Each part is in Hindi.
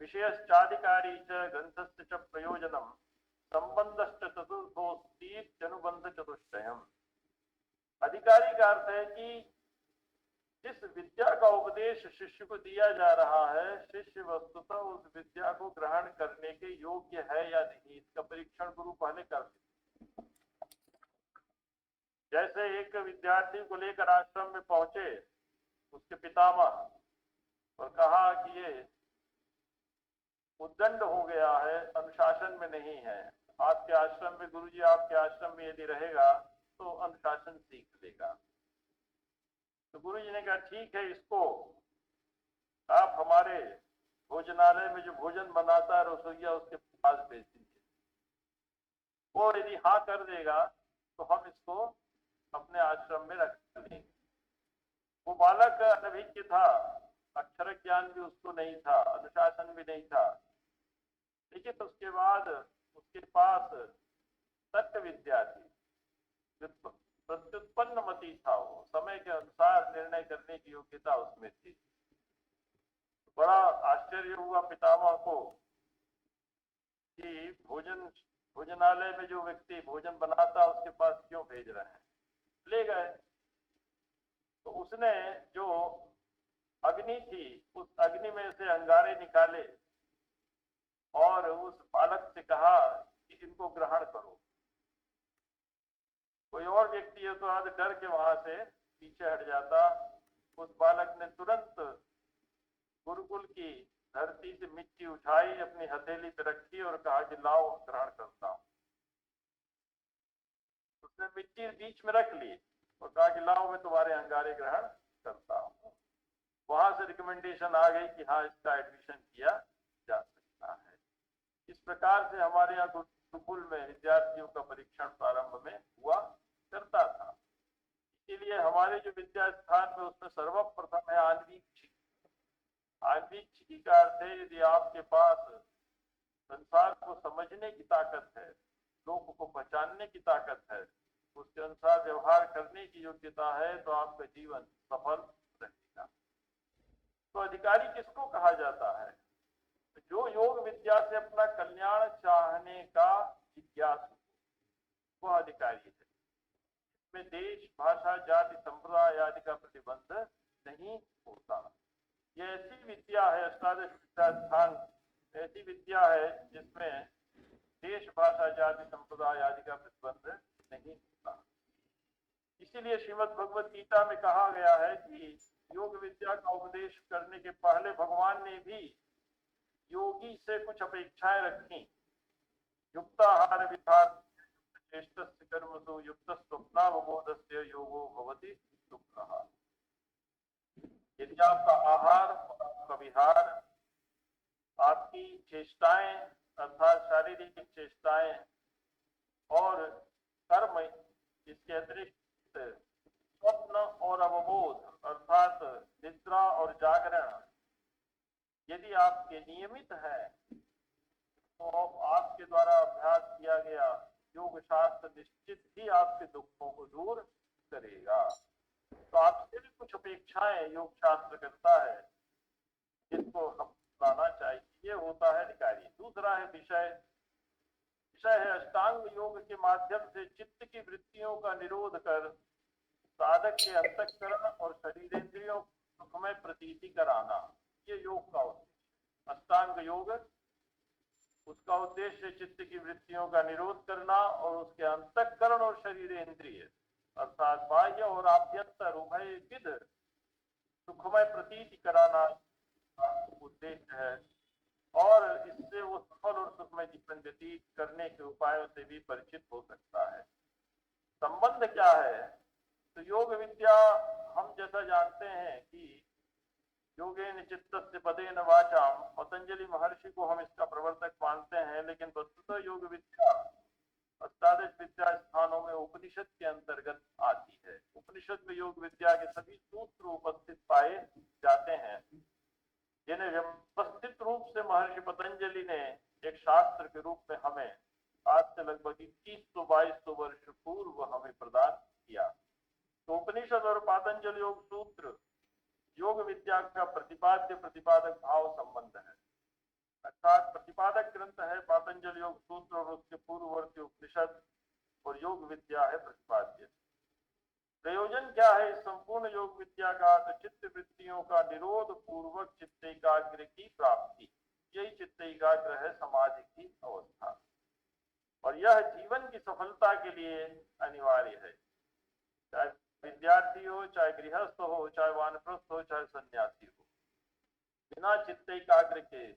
विषयश्चाधिकारी च ग्रंथस्य च प्रयोजनम संबंधश्च चतुर्थोऽस्तीत्यनुबंध चतुष्टयम्। अधिकारी का अर्थ है कि जिस विद्या का उपदेश शिष्य को दिया जा रहा है, शिष्य वस्तुतः उस विद्या को ग्रहण करने के योग्य है या नहीं, इसका परीक्षण गुरु पहले कर देते। जैसे एक विद्यार्थी को लेकर आश्रम में पहुंचे उसके पितामह और कहा कि ये उद्दंड हो गया है, अनुशासन में नहीं है, आपके आश्रम में गुरुजी आपके आश्रम में यदि रहेगा तो अनुशासन सीख लेगा। तो गुरुजी ने कहा ठीक है, इसको आप हमारे भोजनालय में जो भोजन बनाता है रसोइया उसके पास भेज दीजिए, वो यदि हाँ कर देगा तो हम इसको अपने आश्रम में रख लेंगे। वो बालक अनभिज्ञ था, अक्षर ज्ञान भी उसको नहीं था, अनुशासन भी नहीं था, लेकिन उसके बाद उसके पास तर्क विद्या थी, प्रत्युत्पन्न मति था, वो समय के अनुसार निर्णय करने की योग्यता उसमें थी। बड़ा आश्चर्य हुआ पितामह को कि भोजनालय में जो व्यक्ति भोजन बनाता उसके पास क्यों भेज रहे हैं। ले गए तो उसने जो अग्नि थी उस अग्नि में से अंगारे निकाले और उस बालक से कहा कि इनको ग्रहण करो। कोई और व्यक्ति है तो आज डर के वहां से पीछे हट जाता। उस बालक ने तुरंत गुरुकुल की धरती से मिट्टी उठाई, अपनी हथेली पे रखी और कहा कि लाओ ग्रहण करता हूं। उसने मिट्टी बीच में रख ली और कहा कि लाओ मैं तुम्हारे अंगारे ग्रहण करता हूं। वहां से रिकमेंडेशन आ गई कि हाँ इसका एडमिशन किया जा सकता है। इस प्रकार से हमारे यहाँ गुरुकुल में विद्यार्थियों का परीक्षण प्रारंभ में हुआ करता था। इसीलिए हमारे जो विद्या स्थान में उसमें सर्वप्रथम है आन्वीक्षिकी। आन्वीक्षिकी का अर्थ है यदि आपके पास संसार को समझने की ताकत है, लोगों को पहचानने की ताकत है, उसके अनुसार व्यवहार करने की योग्यता है तो आपका जीवन सफल रहेगा। तो अधिकारी किसको कहा जाता है? जो योग विद्या से अपना कल्याण चाहने का जिज्ञासु, वह अधिकारी है। इसमें देश, भाषा, जाति, संप्रदाय आदि का प्रतिबंध नहीं होता। यह ऐसी विद्या है, अष्टादश विद्या स्थान ऐसी विद्या है जिसमें देश, भाषा, जाति, संप्रदाय आदि का प्रतिबंध नहीं होता। इसीलिए श्रीमद् भगवद गीता में कहा गया है कि योग विद्या का उपदेश करने के पहले भगवान ने भी योगी से कुछ अपेक्षाएं रखी। युक्ताहार विहार ज्येष्ठस्य कर्मसु युक्त स्वप्नावबोधस्य योगो भवति दुःखः। यदि आपका आहार, आपका विहार, आपकी चेष्टाएं अर्थात शारीरिक चेष्टाएं और कर्म, इसके अतिरिक्त स्वप्न और अवबोध अर्थात निद्रा और जागरण यदि आपके नियमित है तो आपके द्वारा अभ्यास किया गया योग शास्त्र निश्चित ही आपके दुखों को दूर करेगा। तो आपसे भी कुछ अपेक्षाएं योग शास्त्र करता है जिसको हम लाना चाहिए। ये होता है अधिकारी। दूसरा है विषय। विषय है अष्टांग योग के माध्यम से चित्त की वृत्तियों का निरोध कर साधक के अंतःकरण और शरीरेंद्रियों को सुखमय प्रतीति कराना, ये योग का उद्देश्य। अष्टांग योग, उसका उद्देश्य चित्त की वृत्तियों का निरोध करना और उसके अंतःकरण और शरीरेंद्रिय अर्थात बाह्य और आभ्यंतर उभय विध सुखमय प्रतीति कराना उद्देश्य है। और इससे वो सफल और सुखमय जीवन व्यतीत करने के उपायों से भी परिचित हो सकता है। संबंध क्या है? तो योग विद्या हम जैसा जानते हैं कि योगेन चित्तस्य पदेन वाचाम, पतंजलि महर्षि को हम इसका प्रवर्तक मानते हैं, लेकिन वस्तुतः योग विद्या अष्टादश विद्या स्थानों में उपनिषद के अंतर्गत आती है। उपनिषद में योग विद्या के सभी सूत्र उपस्थित पाए जाते हैं, जिन्हें व्यवस्थित रूप से महर्षि पतंजलि ने एक शास्त्र के रूप में हमें आज से लगभग 2100-2200 वर्ष पूर्व हमें प्रदान किया। तो उपनिषद और पातंजलि योग सूत्र योग विद्या का प्रतिपाद्य प्रतिपादक भाव संबंध है। अर्थात प्रतिपादक ग्रंथ है पातंजल योग सूत्र और उसके पूर्ववर्ती उपनिषद, और योग विद्या है प्रतिपाद्य। प्रयोजन क्या है इस संपूर्ण योग विद्या का? तो चित्त वृत्तियों का निरोध पूर्वक चित्त एकाग्र की प्राप्ति, यही चित्त एकाग्र है समाधि की अवस्था, और यह जीवन की सफलता के लिए अनिवार्य है। चाहे विद्यार्थी हो, चाहे गृहस्थ हो, चाहे वानप्रस्थ हो, चाहे सन्यासी हो, बिना चित्त एकाग्र के,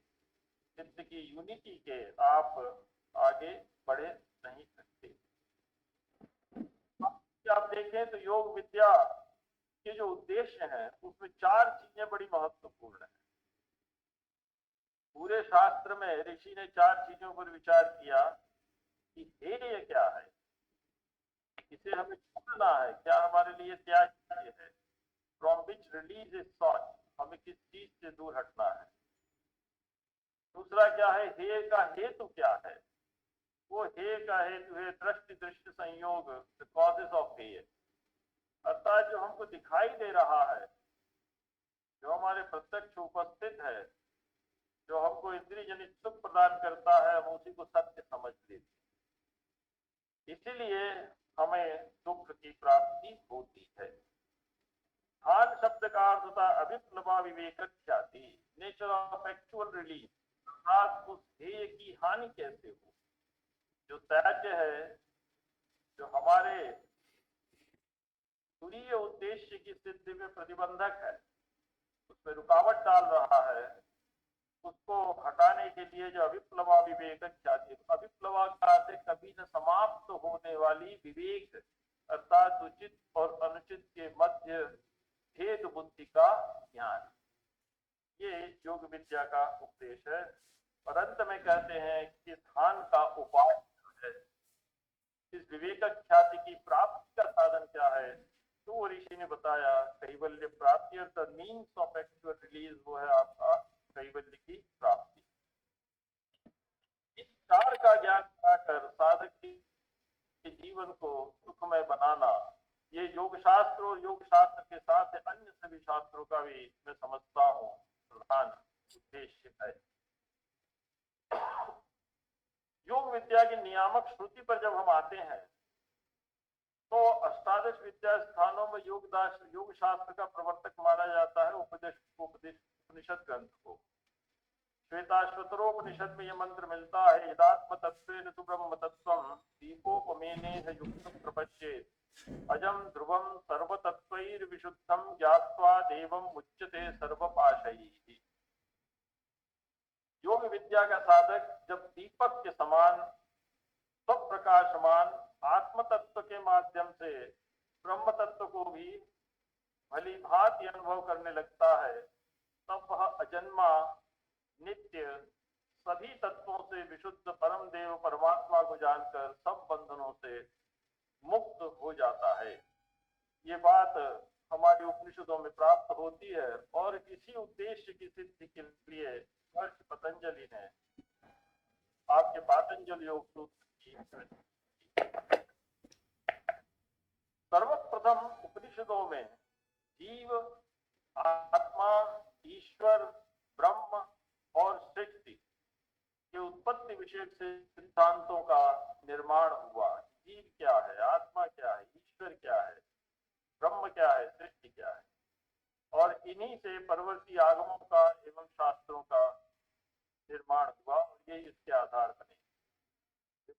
चित्त की यूनिटी के आप आगे बढ़े नहीं सकते। आप देखें तो योग विद्या के जो उद्देश्य हैं उसमें 4 चीजें बड़ी महत्वपूर्ण है। पूरे शास्त्र में ऋषि ने 4 चीजों पर विचार किया कि ध्येय क्या है, इसे हमें छोड़ना है, क्या हमारे लिए त्याज्य है, from which release is sought, हमें किस चीज से दूर हटना है। दूसरा क्या है, हेय का हेतु क्या है? वो हेय का हेतु है दृष्टि दृश्य संयोग, द कॉजेस ऑफ हेय, अर्थात जो हमको दिखाई दे रहा है, जो हमारे प्रत्यक्ष उपस्थित है, जो हमको इंद्रिय जनित सुख प्रदान करता है, हम उसी को सत्य समझ लेते। इसीलिए हमें दुख की प्राप्ति होती है। ध्यान शब्द का अर्थ था अभिप्लवा विवेक ख्याति, नेचर ऑफ एक्चुअल रिलीज, अर्थात उस ध्येय की हानि कैसे हो जो त्याज्य है, जो हमारे तुरीय उद्देश्य की सिद्धि में प्रतिबंधक है, उसमें रुकावट डाल रहा है, उसको हटाने के लिए जो अभिप्लवा विवेक ख्याति, अभिप्लवा का अर्थ कभी न समाप्त होने वाली विवेक, अर्थात उचित और अनुचित के मध्य भेद बुद्धि का ज्ञान, ये योग विद्या का उपदेश है। और अंत में कहते हैं कि ध्यान का उपाय है, इस विवेक ख्याति की प्राप्ति का साधन क्या है? तो वो ऋषि ने बताया कैवल्य प्राप्ति, अर्थात मीन्स ऑफ एक्चुअल रिलीज, वो है आपका कैवल्य की प्राप्ति। इस 4 का ज्ञान कराकर साधक के जीवन को सुखमय बनाना, ये योग शास्त्र और योग शास्त्र के साथ अन्य सभी शास्त्रों का भी मैं समझता हूँ प्रधान उद्देश्य है। योग विद्या की नियामक श्रुति पर जब हम आते हैं तो अष्टादश विद्या स्थानों में योग शास्त्र का प्रवर्तक माना जाता है उपनिषद ग्रंथ को। श्वेताश्वतरोपनिषद में यह मंत्र मिलता है, यदात्म तत्वेन तु ब्रह्म तत्वं दीपोपमेनेह युक्तं प्रपश्येत् अजं ध्रुवं सर्वतत्त्वैर्विशुद्धं ज्ञात्वा देवं मुच्यते सर्वपाशैः। योग विद्या का साधक जब दीपक के समान स्वप्रकाशमान आत्म तत्व के माध्यम से ब्रह्म तत्व को भी भली भांति अनुभव करने लगता है, तब वह अजन्मा नित्य सभी तत्वों से विशुद्ध परम देव परमात्मा को जानकर सब बंधनों से मुक्त हो जाता है। ये बात हमारे उपनिषदों में प्राप्त होती है, और इसी उद्देश्य की सिद्धि के लिए महर्षि पतंजलि ने आपके पातंजल योग सूत्र की सर्वप्रथम उपनिषदों में जीव, आत्मा, ईश्वर, ब्रह्म और सृष्टि के उत्पत्ति विषयक सिद्धांतों का निर्माण हुआ। जीव क्या है, आत्मा क्या है, ईश्वर क्या है, ब्रह्म क्या है, सृष्टि क्या है, और इन्हीं से परवर्ती आगमों का एवं शास्त्रों का निर्माण हुआ, और ये इसके आधार बने।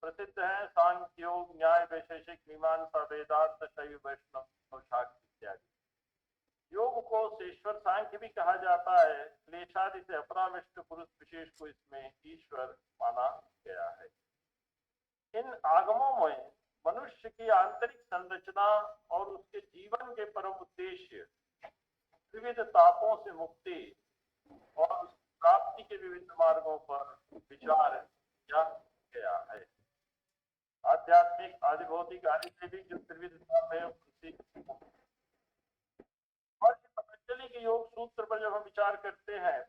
प्रसिद्ध है सांख्य योग, न्याय, वैशेषिक, मीमांसा, वेदांत, शैव, वैष्णव और शाक्य इत्यादि। योग को शेश्वर सांख्य भी कहा जाता है। क्लेशादि से अपराविष्ट पुरुष विशेष को इसमें ईश्वर माना गया है। इन आगमों में मनुष्य की आंतरिक संरचना और उसके जीवन के परम उद्देश्य, विविध तापों से मुक्ति और प्राप्ति के विविध मार्गों पर विचार किया गया है। आध्यात्मिक, आदिभौतिक, आदिदेविक जो त्रिविध ताप है उसी और पतंजलि के योग सूत्र पर जब हम विचार करते हैं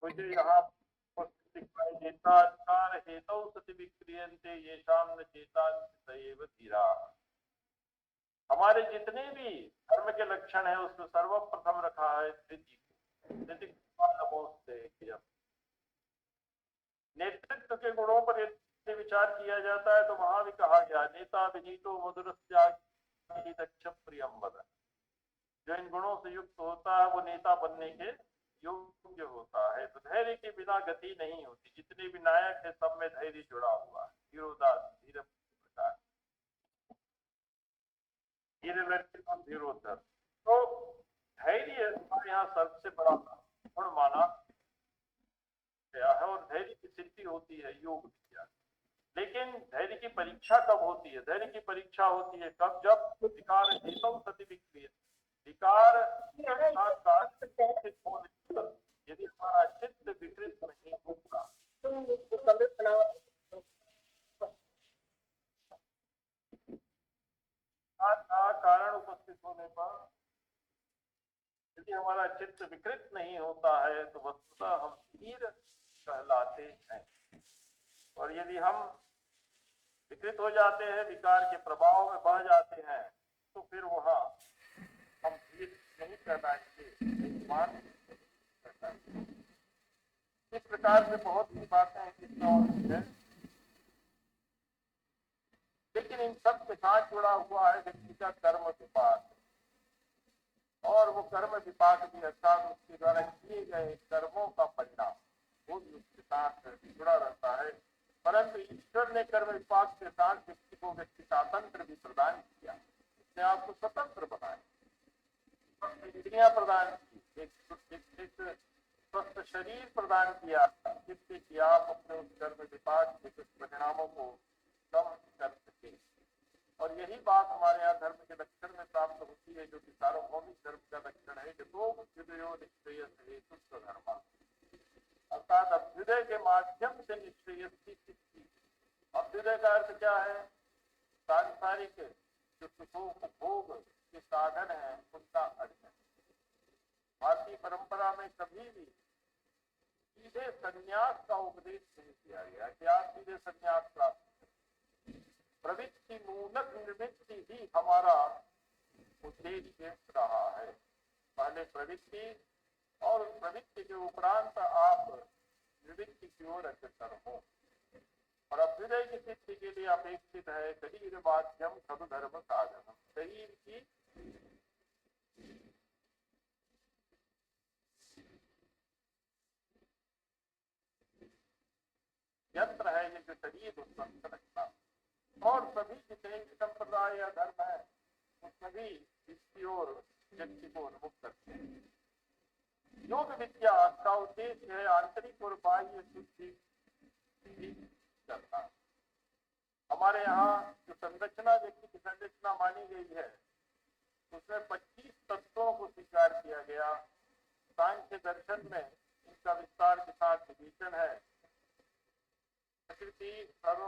कुछ यहाँ दिखाई देता अधिकार हेतु सति विक्रियन्ते येषाम न चेता सएव धीरा। हमारे जितने भी धर्म के लक्षण है उसमें सर्वप्रथम रखा है धृति को। नेतृत्व के गुणों पर यदि विचार किया जाता है तो वहां भी कहा गया नेता विनीतो मधुर दक्ष प्रियम वद। जो इन गुणों से युक्त होता है वो नेता बनने के योग्य होता है। तो धैर्य के बिना गति नहीं होती। जितने भी नायक है सब में धैर्य जुड़ा हुआ है। धीरोदास धीर प्रकार धीरोधर। तो धैर्य हमारे यहाँ सबसे बड़ा गुण माना गया है और धैर्य की सिद्धि होती है योग विद्या। लेकिन धैर्य की परीक्षा कब होती है? धैर्य की परीक्षा होती है कब? जब विकार हेतु सति विक्रिय विकार यदि हमारा चित्त विकृत नहीं होगा का कारण उपस्थित होने पर यदि हमारा चित्त विकृत नहीं होता है तो वस्तुतः हम धीर कहलाते हैं। और यदि हम विकृत हो जाते हैं, विकार के प्रभाव में बह जाते हैं, तो फिर वहां हम धीर नहीं कहलाएंगे। इस प्रकार से बहुत सी बातें हैं, लेकिन इन सब के साथ जुड़ा हुआ है व्यक्ति का कर्म विपाक। और वो कर्म विपाक भी अर्थात उसके द्वारा किए गए कर्मों का परिणाम वो भी उसके साथ जुड़ा रहता है। परंतु ईश्वर ने कर्म विपाक के साथ व्यक्ति को व्यक्ति स्वातंत्र भी प्रदान किया। उसने आपको स्वतंत्र बनाया, इंद्रियां प्रदान की, एक स्वस्थ शरीर प्रदान किया, जिससे कि आप अपने उस कर्म विपाक के कुछ परिणामों को कम कर सके। और यही बात हमारे यहाँ धर्म के लक्षण में प्राप्त होती है, जो कि सार्वभौमिक धर्म का लक्षण है कि दो धर्म, अर्थात अभ्युदय के माध्यम से निश्चय की सिद्धि। अभ्युदय का अर्थ क्या है? सांसारिक जो सुखों भोग के साधन है उनका अर्थ है। भारतीय परंपरा में कभी भी सीधे संन्यास का उपदेश नहीं किया गया कि आप सीधे संन्यास प्राप्त करें। प्रवृत्ति मूलक निवृत्ति ही हमारा उद्देश्य रहा है। पहले प्रवृत्ति और उस प्रवृत्ति के उपरांत आप निवृत्ति की ओर अग्रसर हो। और अभ्युदय की सिद्धि के लिए अपेक्षित है शरीर माध्यम सब धर्म साधन। शरीर की यंत्र है ये जो शरीर उत्पन्न रखना। और सभी जितने भी संप्रदाय या धर्म है वो सभी इसकी ओर व्यक्ति को उन्मुख करते हैं। योग विद्या का उद्देश्य है आंतरिक और बाह्य शुद्धि करना। हमारे यहाँ जो संरचना व्यक्ति की संरचना मानी गई है उसमें 25 तत्वों को स्वीकार किया गया। सांख्य दर्शन में इनका विस्तार के साथ विवेचन है। प्रकृति सर्व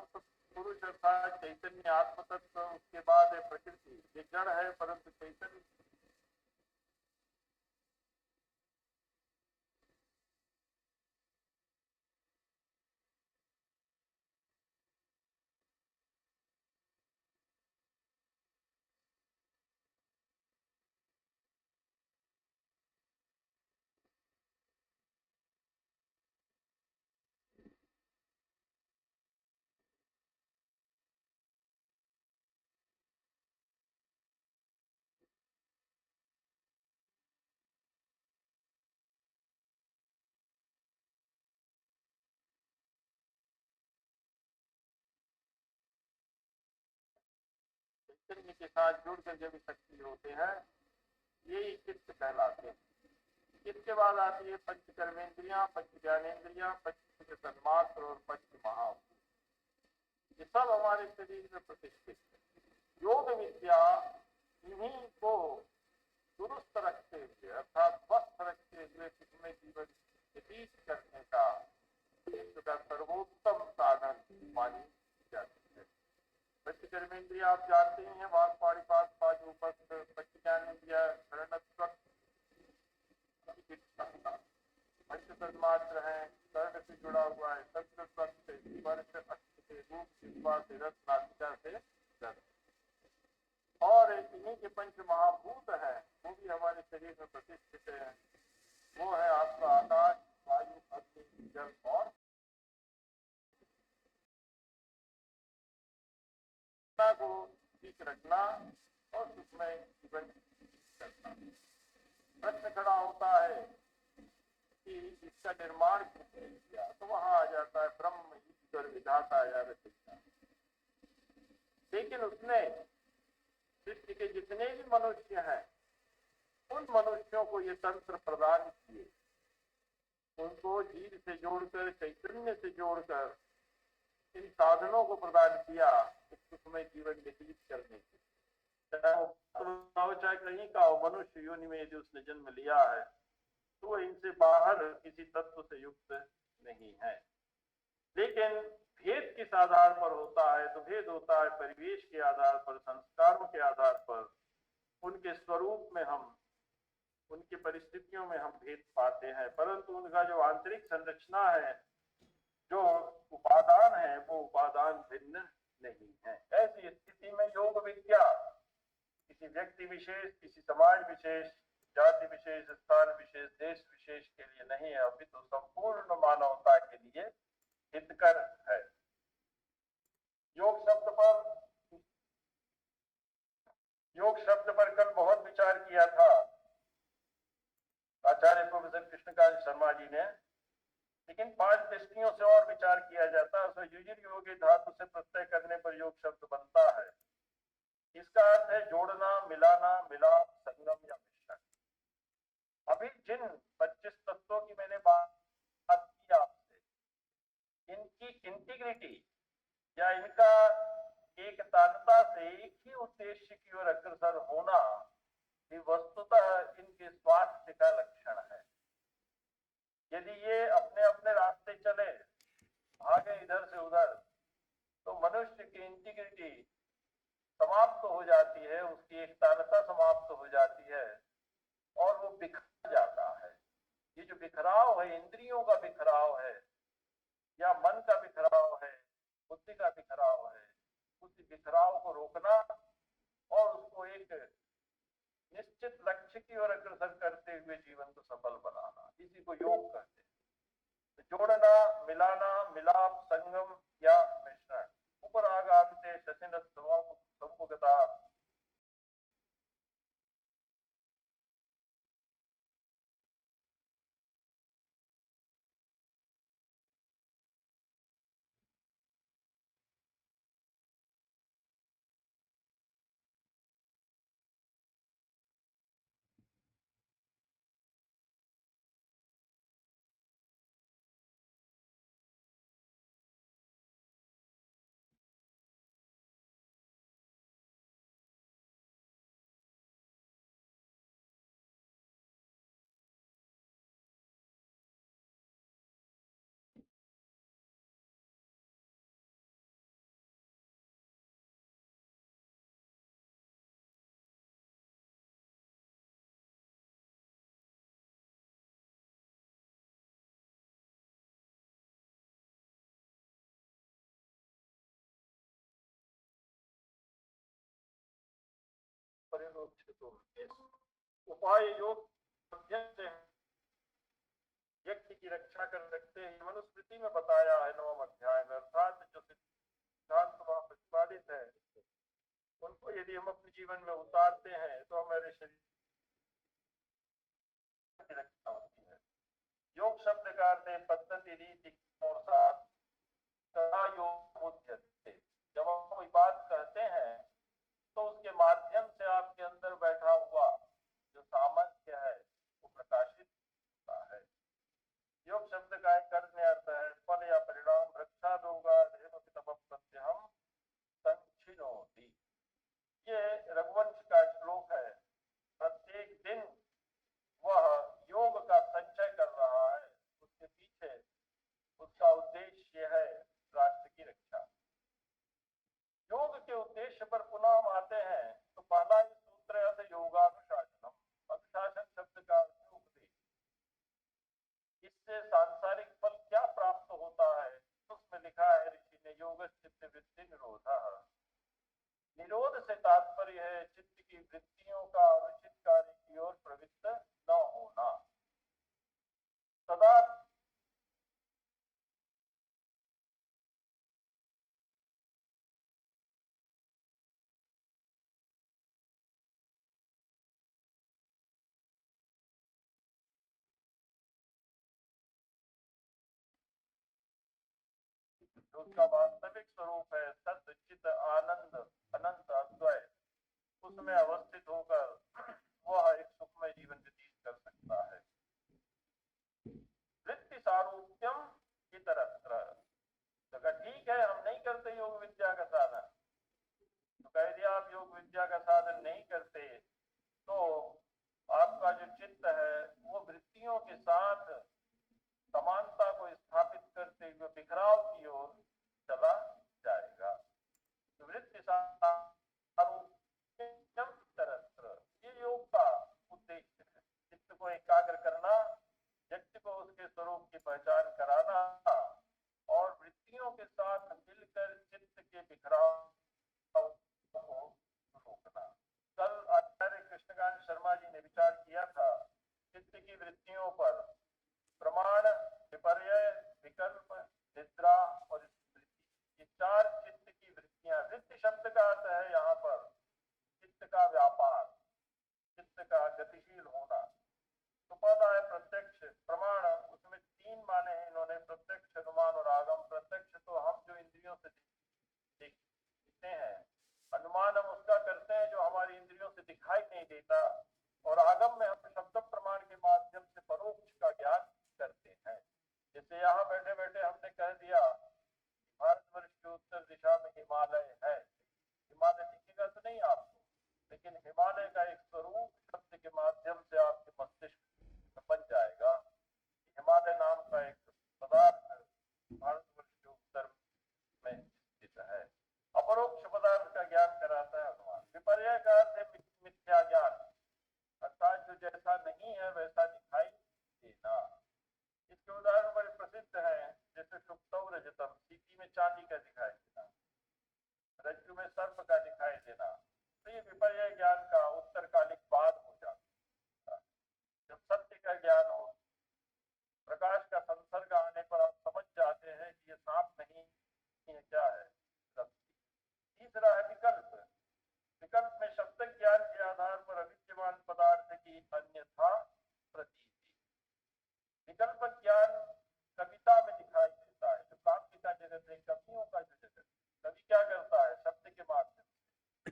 पुरुष अर्थात चैतन्य आत्म तत्व, उसके बाद है प्रकृति, ये जड़ है परंतु चैतन्य चैतन्य के साथ जुड़कर जब शक्ति होते हैं यही चित्त कहलाते हैं। इसके बाद आती है पंच कर्मेंद्रियां, पंच ज्ञानेन्द्रियां, पंच तन्मात्र और पंच महाभूत। ये सब हमारे शरीर में प्रतिष्ठित है। योग विद्या इन्हीं को दुरुस्त रखते हुए अर्थात स्वस्थ रखते हुए कितने जीवन व्यतीत करने का इसका सर्वोत्तम साधन मानी जाती है। पंच कर्मेंद्रिया आप जानते ही हैं, वाक पाणिपात पांच पंच ज्ञानेन्द्रिया पंच तन्मात्र हैं, कर्ण से जुड़ा हुआ है, शब्द से, स्पर्श अक्ष से, रूप जिह्वा से, रस नासिका से, रस। और इन्हीं के पंच महाभूत हैं, वो भी हमारे शरीर में प्रतिष्ठित है। वो है आपका आकाश, वायु, अग्नि, जल और को ठीक रखना और उसमें जीवन करना। प्रश्न खड़ा होता है कि इसका निर्माण किसने किया, तो वहां आ जाता है ब्रह्म, ईश्वर, विधाता या रचयिता। लेकिन उसने सृष्टि के जितने भी मनुष्य हैं, उन मनुष्यों को ये तंत्र प्रदान किए, उनको जीव से जोड़कर, चैतन्य से जोड़कर इन साधनों को प्रदान किया सुखमय जीवन व्यतीत करने के। चाहे कहीं का हो, मनुष्य योनि में यदि उसने जन्म लिया है तो वह इनसे बाहर किसी तत्व से युक्त नहीं है। लेकिन भेद किस आधार पर होता है, तो भेद होता है परिवेश के आधार पर, संस्कारों के आधार पर, उनके स्वरूप में हम, उनकी परिस्थितियों में हम भेद पाते हैं। परंतु उनका जो आंतरिक संरचना है, जो उपादान है, वो उपादान भिन्न नहीं है। ऐसी स्थिति में योग विद्या किसी व्यक्ति विशेष, किसी समाज विशेष, जाति विशेष, स्थान विशेष, देश विशेष के लिए नहीं है, अभी तो संपूर्ण मानवता के लिए हितकर है। योग शब्द पर कल बहुत विचार किया था आचार्य प्रोफेसर कृष्णकांत शर्मा जी ने, लेकिन 5 दृष्टियों से और विचार किया जाता है। उसमें युजिर योगी धातु से प्रत्यय करने पर योग शब्द बनता है। इसका अर्थ है जोड़ना, मिलाना, मिलाप, संगम या मिश्रण। अभी जिन 25 तत्वों की मैंने बात की आपसे, इनकी इंटीग्रिटी या इनका एक तालता से एक ही उद्देश्य की ओर अग्रसर होना, ये वस्तुतः इनके स्वास्थ्य का लक्षण है। यदि ये अपने अपने रास्ते चले, भागे इधर से उधर, तो मनुष्य की इंटीग्रिटी समाप्त हो जाती है, उसकी एक तालता समाप्त हो जाती है और वो बिखर जाता है। ये जो बिखराव है, इंद्रियों का बिखराव है या मन का बिखराव है, बुद्धि का बिखराव है, उस बिखराव को रोकना और उसको एक निश्चित लक्ष्य की ओर अग्रसर करते हुए जीवन को सफल बनाना, इसी को योग कहते हैं। तो जोड़ना, मिलाना, मिलाप, संगम या मिश्रण। ऊपर आगाते शशिन संमुखता, उपाय योग मध्यम से व्यक्ति की रक्षा कर रखते हैं। मनुस्मृति में बताया है 9वें अध्याय में, अर्थात जो सिद्धांत वहां प्रतिपादित है, उनको यदि हम अपने जीवन में उतारते हैं तो हमारे शरीर की रक्षा होती है। योग शब्द का अर्थ है पद्धति, रीति और साथ। योग बुद्ध, जब हम कोई बात कहते हैं तो उसके माध्यम से आपके अंदर बैठा हुआ जो सामर्थ्य है वो प्रकाशित होता है। योग शब्द का एक अन्य अर्थ है फल या परिणाम। रक्षा दोगा हम संचिनोति, ये रघुवंश का श्लोक है। प्रत्येक दिन वह योग का संचय कर रहा है, उसके पीछे उसका उद्देश्य है राष्ट्र की रक्षा। जो उसका वास्तविक स्वरूप है, सत्य चित आनंद अनंत अद्वय, उसमें अवस्थित होकर वह एक सुखमय जीवन व्यतीत कर सकता है। वृत्ति सारूप्यम इतरत्र, तो कहा ठीक है हम नहीं करते योग विद्या का साधन, तो कह दिया आप योग विद्या का साधन नहीं करते तो आपका जो चित्त है वो वृत्तियों के साथ समानता को स्थापित करते हुए बिखराव की ओर चला जाएगा। तो वृत्ति ये योग का उद्देश्य है, चित्त को एकाग्र करना, व्यक्ति को उसके स्वरूप की पहचान कराना और वृत्तियों के साथ मिलकर चित्त के बिखराव को रोकना। कल आचार्य कृष्णकांत शर्मा जी ने विचार किया था चित्त की वृत्तियों पर, प्रमाण, विपर्य, विकल्प, निद्रा और स्मृति, ये चार चित्त की वृत्तियां। वृत्ति शब्द का अर्थ है यहाँ पर चित्त का व्यापार, चित्त का गतिशील होना। तो पहला है प्रत्यक्ष प्रमाण, उसमें तीन माने हैं इन्होंने, प्रत्यक्ष, अनुमान और आगम। प्रत्यक्ष तो हम जो इंद्रियों से देखते हैं, अनुमान हम उसका करते हैं जो हमारी इंद्रियों से दिखाई नहीं देता, और आगम में हम शब्द प्रमाण के माध्यम से परोक्ष का ज्ञान करते हैं। जैसे यहाँ बैठे बैठे हमने कह दिया भारतवर्ष की उत्तर दिशा में हिमालय है, हिमालय दिखेगा तो नहीं आपको, लेकिन हिमालय का एक स्वरूप शब्द के माध्यम से आपके मस्तिष्क में बन जाएगा। हिमालय नाम का एक पदार्थ भारतवर्ष के उत्तर में स्थित है। अपरोक्ष पदार्थ का ज्ञान कराता है अनुमान। विपर्य का अर्थ है मिथ्या ज्ञान, अर्थात जो जैसा नहीं है वैसा दिखाई देना। इसके उदाहरण बड़े प्रसिद्ध हैं, जैसे सुप्तौ रजतम, सीपी में चांदी का दिखाई देना, रज्जु में सर्प का दिखाई देना। तो ये विपर्य ज्ञान का उत्तरकालिक बाद हो जाता है। जब सत्य का ज्ञान हो, प्रकाश का संसर्ग आने पर आप समझ जाते हैं कि ये सांप नहीं है, क्या है, सत्य। तीसरा है विकल्प। विकल्प में शब्द ज्ञान के आधार पर अविद्यमान पदार्थ की अन्यथा प्रतीति। विकल्प ज्ञान कविता में दिखाई देता है, जो काव्य का जगत है, कवियों का जो जगत, कवि क्या करता है शब्द के माध्यम से।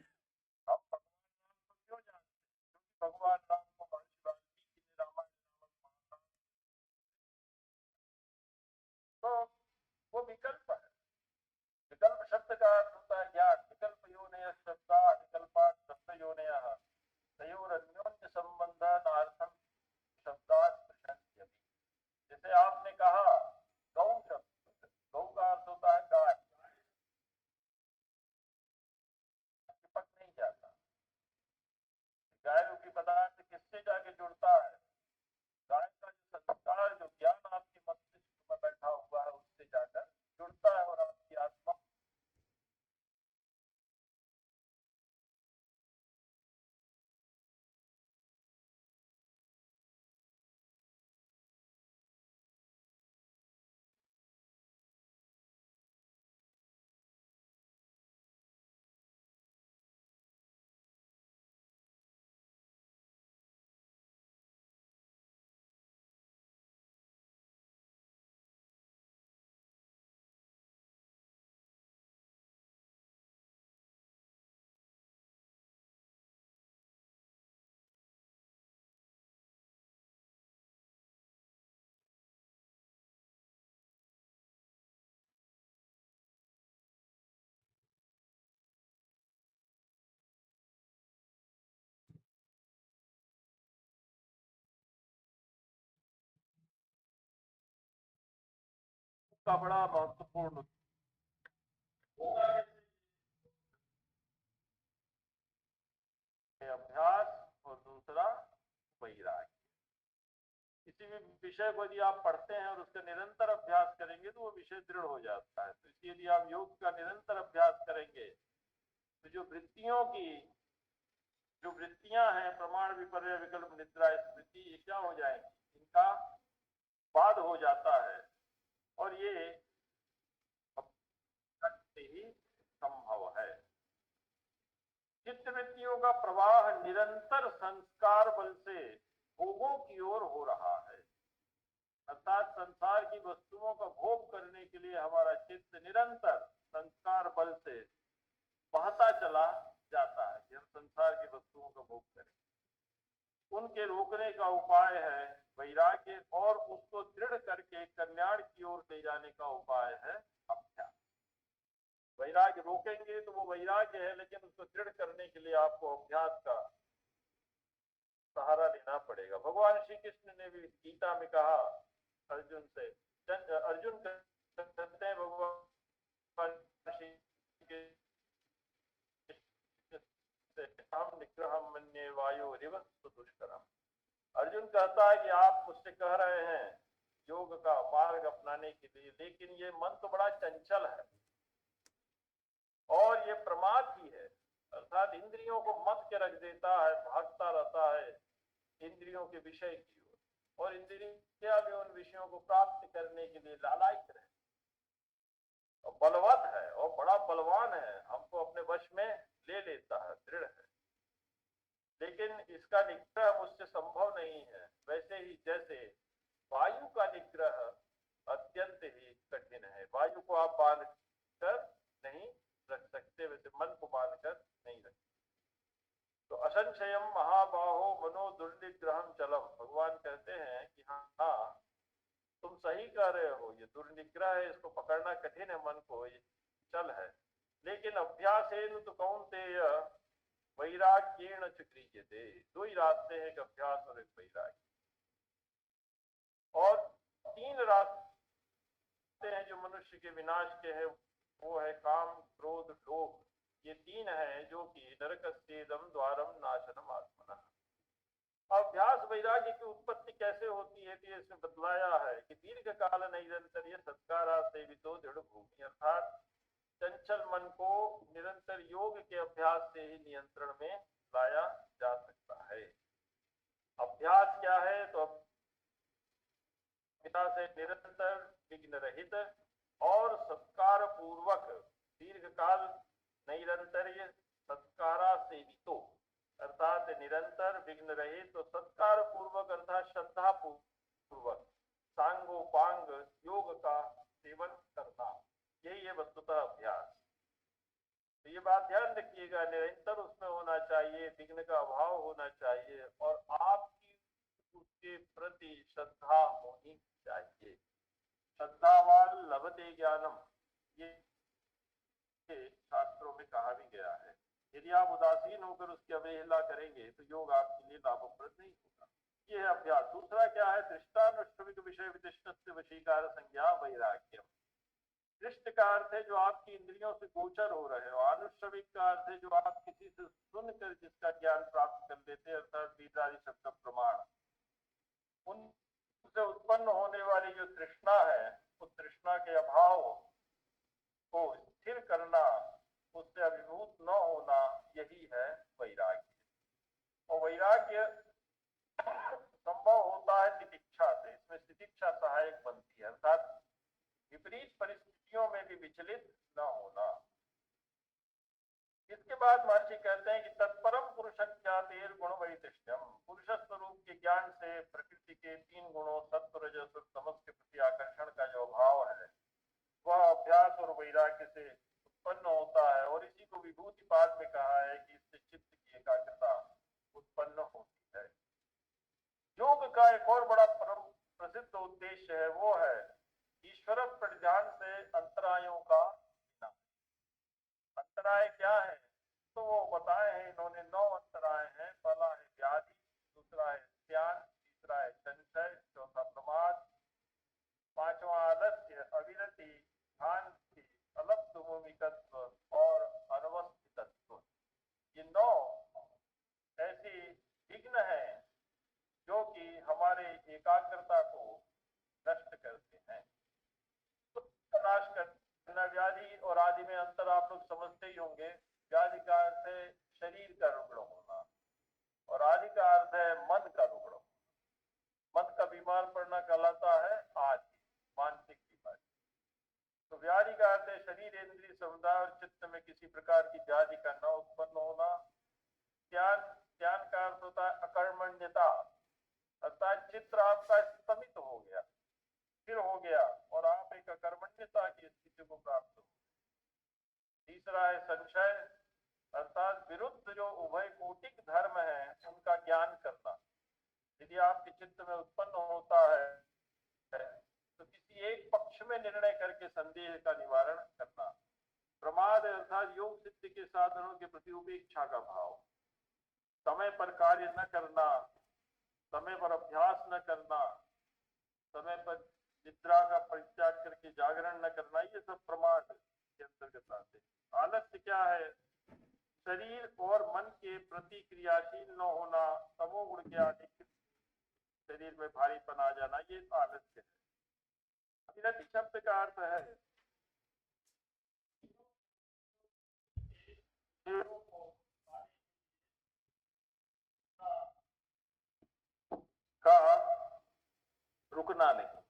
हम भगवान राम को क्यों जानते हैं? क्योंकि भगवान राम को महर्षि वाल्मीकि ने रामायण नामक महाकाव्य, तो वो विकल्प है। विकल्प शब्द का अर्थ होता है ज्ञान। विकल्प योनयः शब्दाः विकल्पात् शब्द योनयः तयोरन्योन्य संबंधानार्थं शब्दात् स्पृशन्त्यपि। जैसे आपने कहा गौ शब्द, गौ का अर्थ होता है गाय, चिपक नहीं जाता। गाय रूपी पदार्थ किससे जाके जुड़ता है? गाय का जो संस्कार, जो ज्ञान आपके मस्तिष्क में बैठा हुआ है, उससे जाकर जुड़ता है और आपकी आत्मा का बड़ा महत्वपूर्ण अभ्यास और दूसरा वैराग्य। किसी भी विषय को यदि आप पढ़ते हैं और उसका निरंतर अभ्यास करेंगे तो वो विषय दृढ़ हो जाता है। तो इसलिए यदि आप योग का निरंतर अभ्यास करेंगे तो जो वृत्तियां हैं, प्रमाण, विपर्य, विकल्प, निद्रा, स्मृति, ये क्या हो जाएंगी, इनका बाद हो जाता है और ये से ही संभव है। चित्तवृत्तियों का प्रवाह निरंतर संस्कार बल से भोगों की ओर हो रहा है। अर्थात संसार की वस्तुओं का भोग करने के लिए हमारा चित्त निरंतर संस्कार बल से बहता चला जाता है कि हम संसार की वस्तुओं का भोग करें। उनके रोकने का उपाय है वैराग्य, और उसको दृढ़ करके कल्याण की ओर ले जाने का उपाय है अभ्यास। वैराग्य रोकेंगे तो वो वैराग्य है, लेकिन उसको दृढ़ करने के लिए आपको अभ्यास का सहारा लेना पड़ेगा। भगवान श्री कृष्ण ने भी गीता में कहा अर्जुन से, अर्जुन कहते हैं भगवान श्री हम निग्रहम मन्ये वायो रिवस्तु दुष्करम। अर्जुन कहता है कि आप मुझसे कह रहे हैं योग का मार्ग अपनाने के लिए, लेकिन ये मन तो बड़ा चंचल है और ये प्रमाद ही है, अर्थात इंद्रियों को मत के रख देता है, भागता रहता है इंद्रियों के विषय की ओर, और इंद्रियां भी उन विषयों को प्राप्त करने के लिए लालायित रहे, और बलवत है और बड़ा बलवान है, हमको अपने वश में ले लेता है, दृढ़ है, लेकिन इसका निग्रह मुझसे संभव नहीं है। वैसे ही जैसे वायु का निग्रह अत्यंत ही कठिन है, वायु को आप बांध कर नहीं रख सकते, वैसे मन को बांध कर नहीं रख सकते। तो असंशयम महाबाहो मनो दुर्निग्रहम चलम, भगवान कहते हैं कि हाँ तुम सही कह रहे हो, ये दुर्निग्रह है, इसको पकड़ना कठिन है मन को, ये चल है, लेकिन अभ्यासेन तो कौन्तेय वैराग्येण च क्रियते। दो ही रास्ते हैं, एक अभ्यास और एक वैराग्य, और तीन रास्ते हैं जो मनुष्य के विनाश के हैं, वो है काम क्रोध लोभ, ये तीन हैं जो कि नरकस्येदम द्वारम नाशनम आत्मना। अभ्यास वैराग्य की उत्पत्ति कैसे होती है, तो इसमें बतलाया है कि दीर्घ काल निरंतर ये सत्कारा सेवितो दृढ़ भूमि, अर्थात चंचल मन को निरंतर योग के अभ्यास से ही नियंत्रण में लाया जा सकता है। अभ्यास क्या है, तो पिता से निरंतर विघ्न रहित और सत्कार पूर्वक दीर्घ काल नैरंतर्य सत्कारा सेवितो, अर्थात निरंतर विघ्न रहित तो सत्कार पूर्वक अर्थात श्रद्धा पूर्वक सांगोपांग योग का सेवन करना, यही है वस्तुतः अभ्यास। तो ये बात ध्यान रखिएगा, निरंतर उसमें होना चाहिए, विघ्न का अभाव होना चाहिए, और आपकी उसके प्रति श्रद्धा होनी चाहिए। श्रद्धावान लभते ज्ञानम, ये शास्त्रों में कहा भी गया है। यदि आप उदासीन होकर उसकी अवहेलना करेंगे तो योग आपके लिए लाभप्रद नहीं होगा। ये है अभ्यास। दूसरा क्या है, दृष्टानुश्रविक विषय विदिष्टस्य वशीकार संज्ञा वैराग्यम। दृष्ट का अर्थ है जो आपकी इंद्रियों से गोचर हो रहे हो, अनुश्रविक का अर्थ है जो आप किसी से सुनकर जिसका ज्ञान प्राप्त कर लेते हैं, अर्थात वेदादि शब्द प्रमाण, उनसे उत्पन्न होने वाली जो तृष्णा है, उस तृष्णा के अभाव को स्थिर करना, उससे अभिभूत न होना, यही है वैराग्य। और वैराग्य संभव होता है तितिक्षा से, इसमें तितिक्षा सहायक बनती है, अर्थात विपरीत परिस्थितियों में भी विचलित न होना। इसके बाद महर्षि कहते हैं कि तत्परम पुरुष ज्ञातेर गुण वैशिष्ट्यम, पुरुष स्वरूप के ज्ञान से प्रकृति के तीन गुणों सत्व रजस और तमस के प्रति आकर्षण का जो भाव है, वह अभ्यास और वैराग्य से उत्पन्न होता है, और इसी को विभूति पाद में कहा है कि इससे चित्त की एकाग्रता उत्पन्न होती है। योग का एक और बड़ा प्रसिद्ध उद्देश्य है, वो है ईश्वर परिध्यान से अंतरायों का विनाश। अंतराय क्या है, तो वो बताए हैं इन्होंने, 9 अंतराय हैं। पहला है व्याधि, दूसरा है ध्यान, तीसरा है संशय, चौथा प्रमाद, पांचवा आलस्य, अविरति, शांति, अलब्ध भूमिकत्व और अनवस्थितत्व। ये 9 ऐसी विघ्न है जो कि हमारे एकाग्रता को नष्ट करते हैं। तो नाश करना, व्याधि और आदि में अंतर आप लोग समझते ही होंगे। व्याधि का अर्थ है शरीर का रुग्ण होना, और आदि का अर्थ है मन का रुग्ण होना। मन का बीमार पड़ना कहलाता है आदि, मानसिक बीमारी। तो व्याधि का अर्थ है शरीर इंद्रिय समुदाय और चित्त में किसी प्रकार की व्याधि का न उत्पन्न होना। ज्ञान का अर्थ होता है अकर्मण्यता, अर्थात चित्त आपका स्तमित हो गया, स्थिर हो गया और आप एक अकर्मण्यता की स्थिति को प्राप्त हो। तीसरा है संशय, अर्थात विरुद्ध जो उभय कोटिक धर्म है उनका ज्ञान करना। यदि आपके चित्त में उत्पन्न होता है तो किसी एक पक्ष में निर्णय करके संदेह का निवारण करना। प्रमाद अर्थात योग सिद्धि के साधनों के प्रति उपेक्षा का भाव, समय पर कार्य न करना, समय पर अभ्यास न करना, समय पर निद्रा का परित्याग करके जागरण न करना, ये सब प्रमाद के अंतर्गत आते हैं। आलस्य क्या है? शरीर और मन के प्रति क्रियाशील न होना, तमोगुण के आधिक्य, शरीर में भारीपन आ जाना, ये आलस्य है। अविरति शब्द का अर्थ है का रुकना नहीं।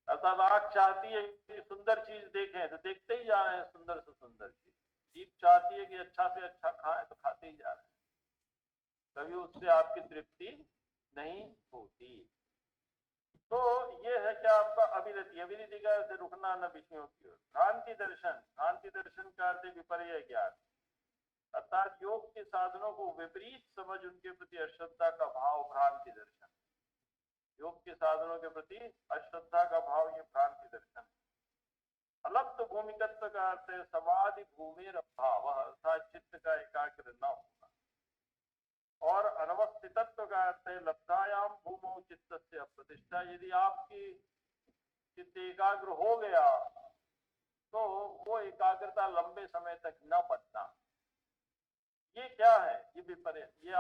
अर्थात आंख चाहती है कि सुंदर चीज देखें तो देखते ही जा रहे हैं, सुंदर से सुंदर चीज। जीभ चाहती है कि अच्छा से अच्छा खाएं तो खाते ही जा रहे हैं, कभी उससे आपकी तृप्ति नहीं होती। तो ये है क्या आपका अविरति। अविरति का अर्थ रुकना न विषयों की ओर। भ्रांति दर्शन, भ्रांति दर्शन का अर्थ विपर्य ज्ञान, अर्थात योग के साधनों को विपरीत समझ, उनके प्रति अश्रद्धा का भाव, भ्रांति दर्शन। योग के साधनों के प्रति अश्रद्धा का भाव, ये भ्रांति दर्शन। अलप्त भूमिकत्व का अर्थ है समाधि भूमिर अभाव, अर्थात चित्त का एकाग्र न होना। और अनवस्थितत्व का अर्थ है लब्धायाम भूमौ चित्त से अप्रतिष्ठा। यदि आपकी चित्त एकाग्र हो गया तो वो एकाग्रता लंबे समय तक न बनना। ये क्या है? ये विपर्य। ये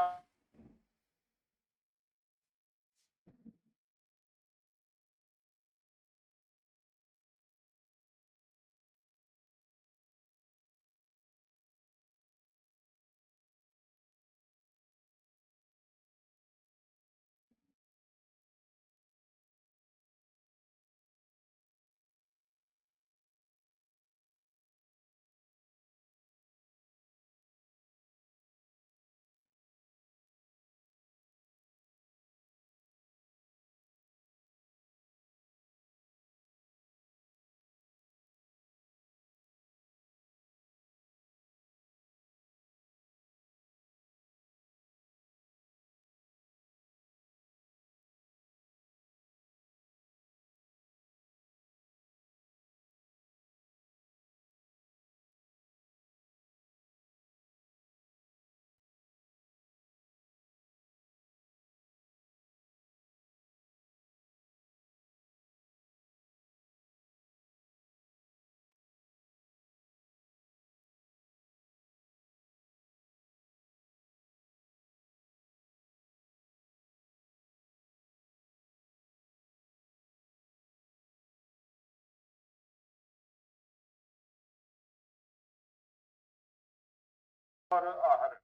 और आहरण,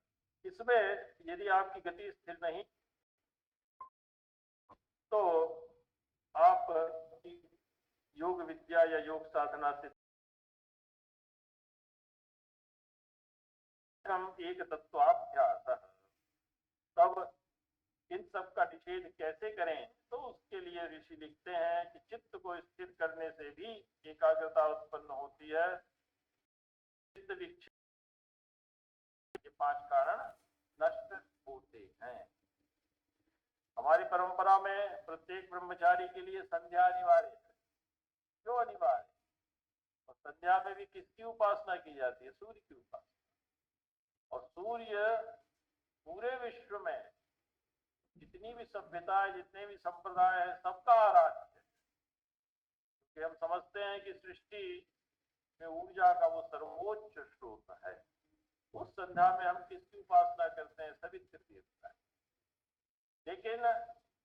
इसमें यदि आपकी गति स्थिर नहीं तो आप योग विद्या या योग साधना से हम एक तत्वाभ्यास, तब इन सब का निषेध कैसे करें? तो उसके लिए ऋषि लिखते हैं कि चित्त को स्थिर करने से भी एकाग्रता उत्पन्न होती है। चित्त विक्षेप के 5 कारण नष्ट होते हैं। हमारी परंपरा में प्रत्येक ब्रह्मचारी के लिए संध्या अनिवार्य है। क्यों अनिवार्य? और संध्या में भी किसकी उपासना की जाती है? सूर्य की उपासना। और सूर्य पूरे विश्व में जितनी भी सभ्यता है, जितने भी संप्रदाय है, सबका आराध्य है। क्योंकि हम समझते हैं कि सृष्टि में ऊर्जा का वो सर्वोच्च स्रोत है। उस संध्या में हम किसकी उपासना करते हैं? सवित्र देवता। लेकिन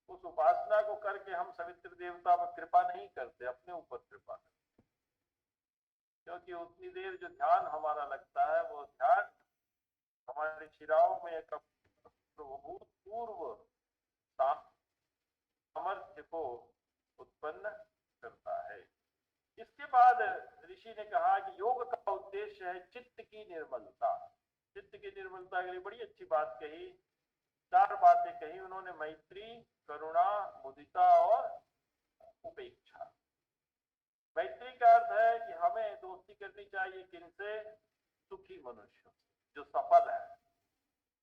उस उपासना को करके हम सवित्र देवता पर कृपा नहीं करते, अपने ऊपर कृपा करते। क्योंकि उतनी देर जो ध्यान हमारा लगता है, वो ध्यान हमारे शिराओं में एक भूतपूर्व सामर्थ्य को उत्पन्न करता है। इसके बाद ऋषि ने कहा कि योग का उद्देश्य है चित्त की निर्मलता। चित्त की निर्मलता के लिए बड़ी अच्छी बात कही, 4 बातें कही उन्होंने। मैत्री, करुणा, मुदिता और उपेक्षा। मैत्री का अर्थ है कि हमें दोस्ती करनी चाहिए किनसे? सुखी मनुष्य, जो सफल है,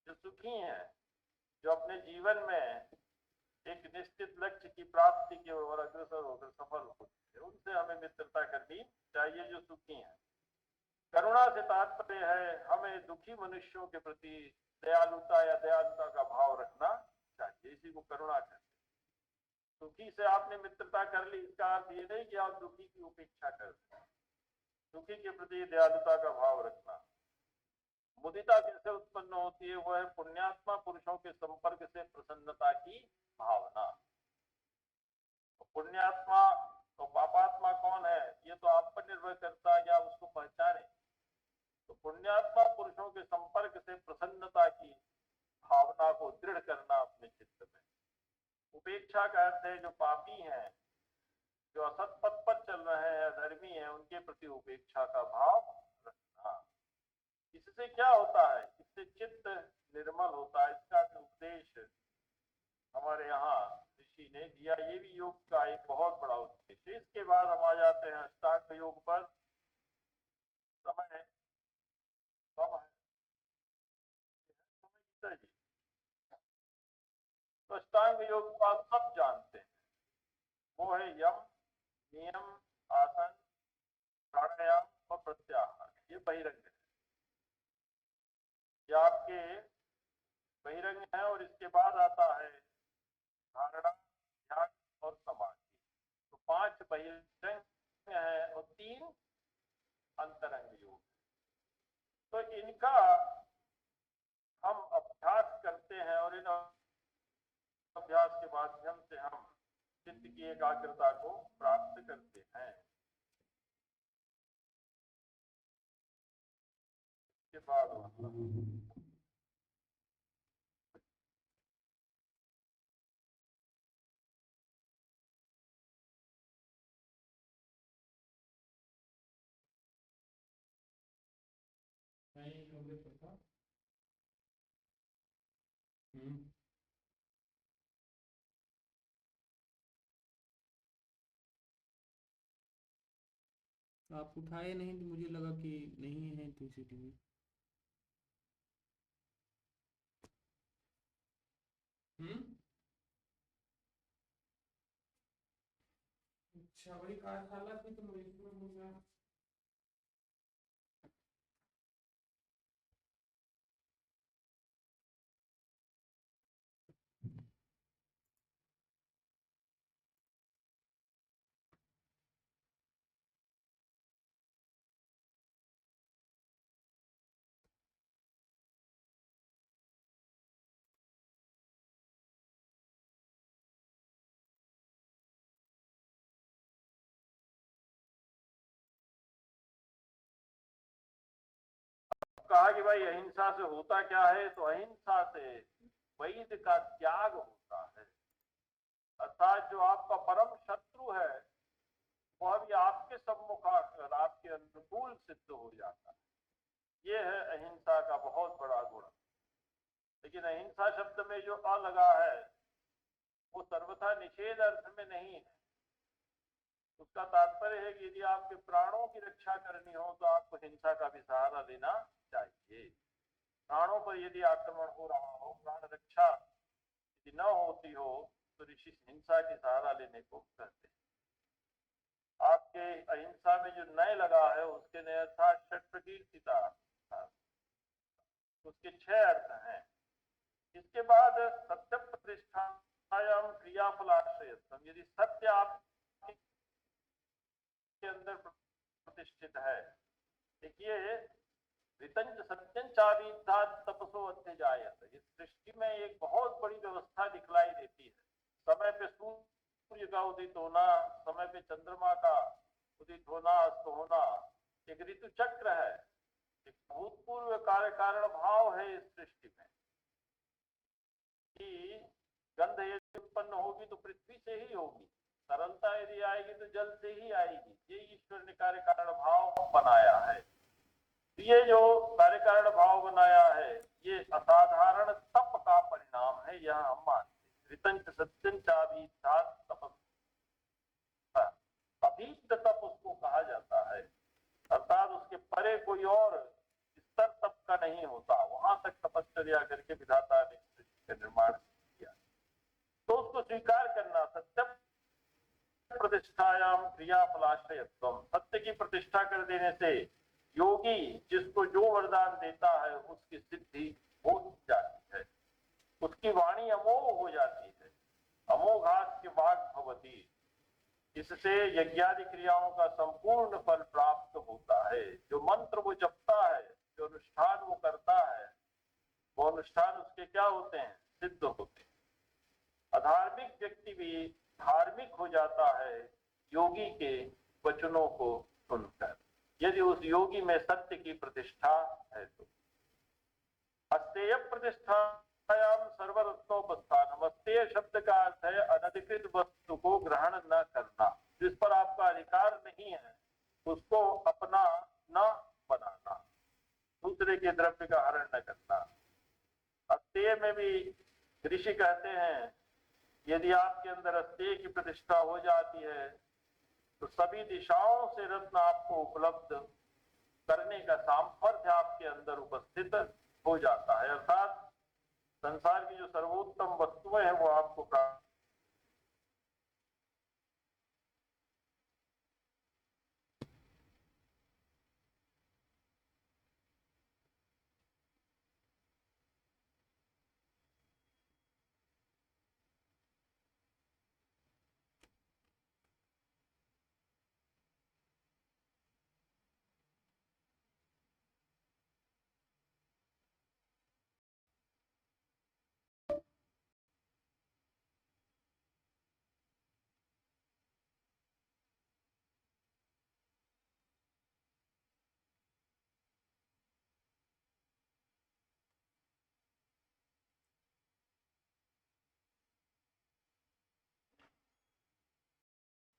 जो सुखी है, जो अपने जीवन में एक निश्चित लक्ष्य की प्राप्ति की ओर अग्रसर होकर सफल होते हैं, उनसे हमें मित्रता करनी चाहिए जो सुखी हैं। करुणा से तात्पर्य है हमें दुखी मनुष्यों के प्रति दयालुता या दयालुता का भाव रखना चाहिए, इसी को करुणा कहते हैं। दुखी से आपने मित्रता कर ली, इसका अर्थ ये नहीं कि आप दुखी की उपेक्षा करते हैं। दुखी के प्रति दयालुता का भाव रखना। मुदिता कैसे उत्पन्न होती है? वह है पुण्यात्मा पुरुषों के संपर्क से प्रसन्नता की भावना। पुण्यात्मा तो पापात्मा कौन है, ये तो आप पर निर्भर करता है कि आप उसको पहचाने। तो पुण्यात्मा पुरुषों के संपर्क से प्रसन्नता की भावना को दृढ़ करना अपने चित्त में। उपेक्षा का अर्थ है जो पापी हैं, जो असत पथ पर चल रहे हैं, अधर्मी हैं, उनके प्रति उपेक्षा का भाव रखना। इससे क्या होता है? इससे चित्त निर्मल होता है। इसका उपदेश हमारे यहाँ ऋषि ने दिया। ये भी योग का एक बहुत बड़ा उद्देश्य। इसके बाद हम आ जाते हैं अष्टांग योग पर। समय कम है जी। तो अष्टांग योग को आप सब जानते हैं। वो है यम, नियम, आसन, प्राणायाम और प्रत्याहार। ये बहिरंग है, ये आपके बहिरंग है। और इसके बाद आता है धारणा, ध्यान और समाधि। तो 5 बहिरंग है और 3 अंतरंग योग। तो इनका हम अभ्यास करते हैं और इन अभ्यास के माध्यम से हम चित्त की एकाग्रता को प्राप्त करते हैं। इसके बाद आप उठाए नहीं तो मुझे लगा कि नहीं है तो इसीलिए। अच्छा, वही कार्यशाला थी तो मुझे हो गया। कहा कि भाई अहिंसा से होता क्या है? तो अहिंसा से वैध का त्याग होता है। अर्थात जो आपका परम शत्रु है वह भी आपके सम्मुख आकर आपके अनुकूल सिद्ध हो जाता है। ये है अहिंसा का बहुत बड़ा गुण। लेकिन अहिंसा शब्द में जो अ लगा है वो सर्वथा निषेध अर्थ में नहीं है। उसका तात्पर्य है कि यदि आपके प्राणों की रक्षा करनी हो तो आपको हिंसा का भी सहारा लेना चाहिए। प्राणों पर यदि आक्रमण हो रहा हो, प्राण रक्षा यदि न होती हो तो ऋषि हिंसा की सहारा लेने को कहते हैं। आपके अहिंसा में जो नय लगा है उसके नय अर्थात षट प्रकीर्तिता, उसके 6 अर्थ हैं। इसके बाद सत्य प्रतिष्ठायाम क्रियाफलाश्रयत्वम। यदि सत्य आपके अंदर प्रतिष्ठित है, देखिए ऋतंच सत्यं चाविद्धा तपसो अत्यजायत। इस सृष्टि में एक बहुत बड़ी व्यवस्था दिखलाई देती है। समय पे सूर्य का उदित होना, समय पे चंद्रमा का उदित होना, अस्त होना, एक ऋतु चक्र है, एक भूतपूर्व कार्य कारण भाव है इस सृष्टि में। कि गंध यदि उत्पन्न होगी तो पृथ्वी से ही होगी, तरलता यदि आएगी तो जल से ही आएगी। ये ईश्वर ने कार्य कारण भाव बनाया है। ये जो कार्य कारण भाव बनाया है ये असाधारण तप का परिणाम है। यह हम मानते। ऋतंच सत्यंच आविद्धात् तपः। अतिरिक्त तप उसको कहा जाता है, अर्थात उसके परे कोई और स्तर तप का नहीं होता, वहां तक तपश्चर्या करके विधाता ने सृष्टि का निर्माण किया। तो उसको स्वीकार करना, सत्य प्रतिष्ठायाम क्रिया फलाश्रयत्वम, सत्य की प्रतिष्ठा कर देने से योगी जिसको जो वरदान देता है उसकी सिद्धि हो जाती है, उसकी वाणी अमोघ हो जाती है। अमोघास्य वाग भवती, इससे यज्ञादि क्रियाओं का संपूर्ण फल प्राप्त होता है। जो मंत्र वो जपता है, जो अनुष्ठान वो करता है, वो अनुष्ठान उसके क्या होते हैं? सिद्ध होते हैं। अधार्मिक व्यक्ति भी धार्मिक हो जाता है योगी के वचनों को सुनकर, यदि उस योगी में सत्य की प्रतिष्ठा है तो। अस्तेय प्रतिष्ठायाम सर्वरत्नोपस्थानम, अस्तेय शब्द का अर्थ है अनधिकृत वस्तु को ग्रहण न करना, जिस पर आपका अधिकार नहीं है उसको अपना न बनाना, दूसरे के द्रव्य का हरण न करना। अस्तेय में भी ऋषि कहते हैं यदि आपके अंदर अस्तेय की प्रतिष्ठा हो जाती है तो सभी दिशाओं से रत्न आपको उपलब्ध करने का सामर्थ्य आपके अंदर उपस्थित हो जाता है, अर्थात संसार की जो सर्वोत्तम वस्तुएं हैं वो आपको प्राप्त।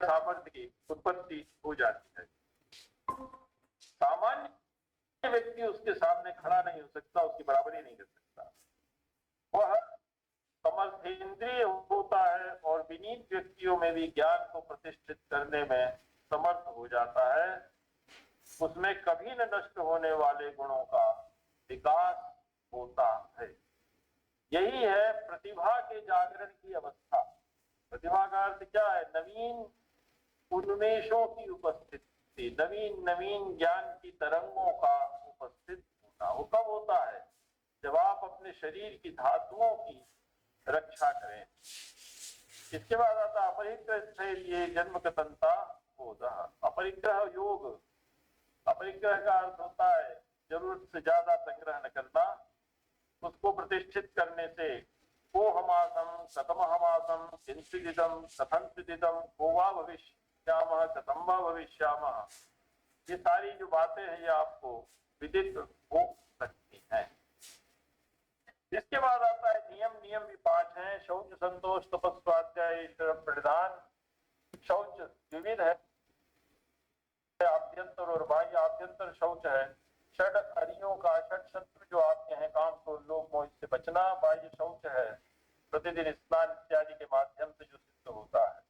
सामर्थ्य की उत्पत्ति हो जाती है। सामान्य व्यक्ति उसके सामने खड़ा नहीं हो सकता, उसकी बराबरी नहीं कर सकता। वह समर्थेंद्रिय होता है और विनीत व्यक्तियों में भी ज्ञान को प्रतिष्ठित करने में समर्थ हो जाता है। उसमें कभी न नष्ट होने वाले गुणों का विकास होता है। यही है प्रतिभा के जागरण की अवस्था। प्रतिभा का अर्थ क्या है? नवीन उन्मेषों की उपस्थिति, नवीन नवीन ज्ञान की तरंगों का उपस्थित होना। वो कब होता है? जब आप अपने शरीर की धातुओं की रक्षा करें। इसके बाद आता अपरिग्रह जन्म कतंता बोधः। अपरिग्रह योग, अपरिग्रह का अर्थ होता है जरूरत से ज्यादा संग्रह न करना। उसको प्रतिष्ठित करने से को हमासम कथम हमासम किंचिदिदम कथंचिदिदम को वा भविष्यामः कथम वा भविष्यामः, ये सारी जो बातें हैं ये आपको विदित हो सकती हैं। इसके बाद आता है नियम। नियम भी 5 हैं। शौच, संतोष, तपस्वाध्याय, ईश्वर प्रणिधान। शौच विविध है, आभ्यंतर और बाह्य। आभ्यंतर शौच है षड अरियों का, षड शत्रु जो आपके हैं, काम, क्रोध, लोभ, मोह से बचना। बाह्य शौच है प्रतिदिन स्नान इत्यादि के माध्यम से जो सिद्ध होता है।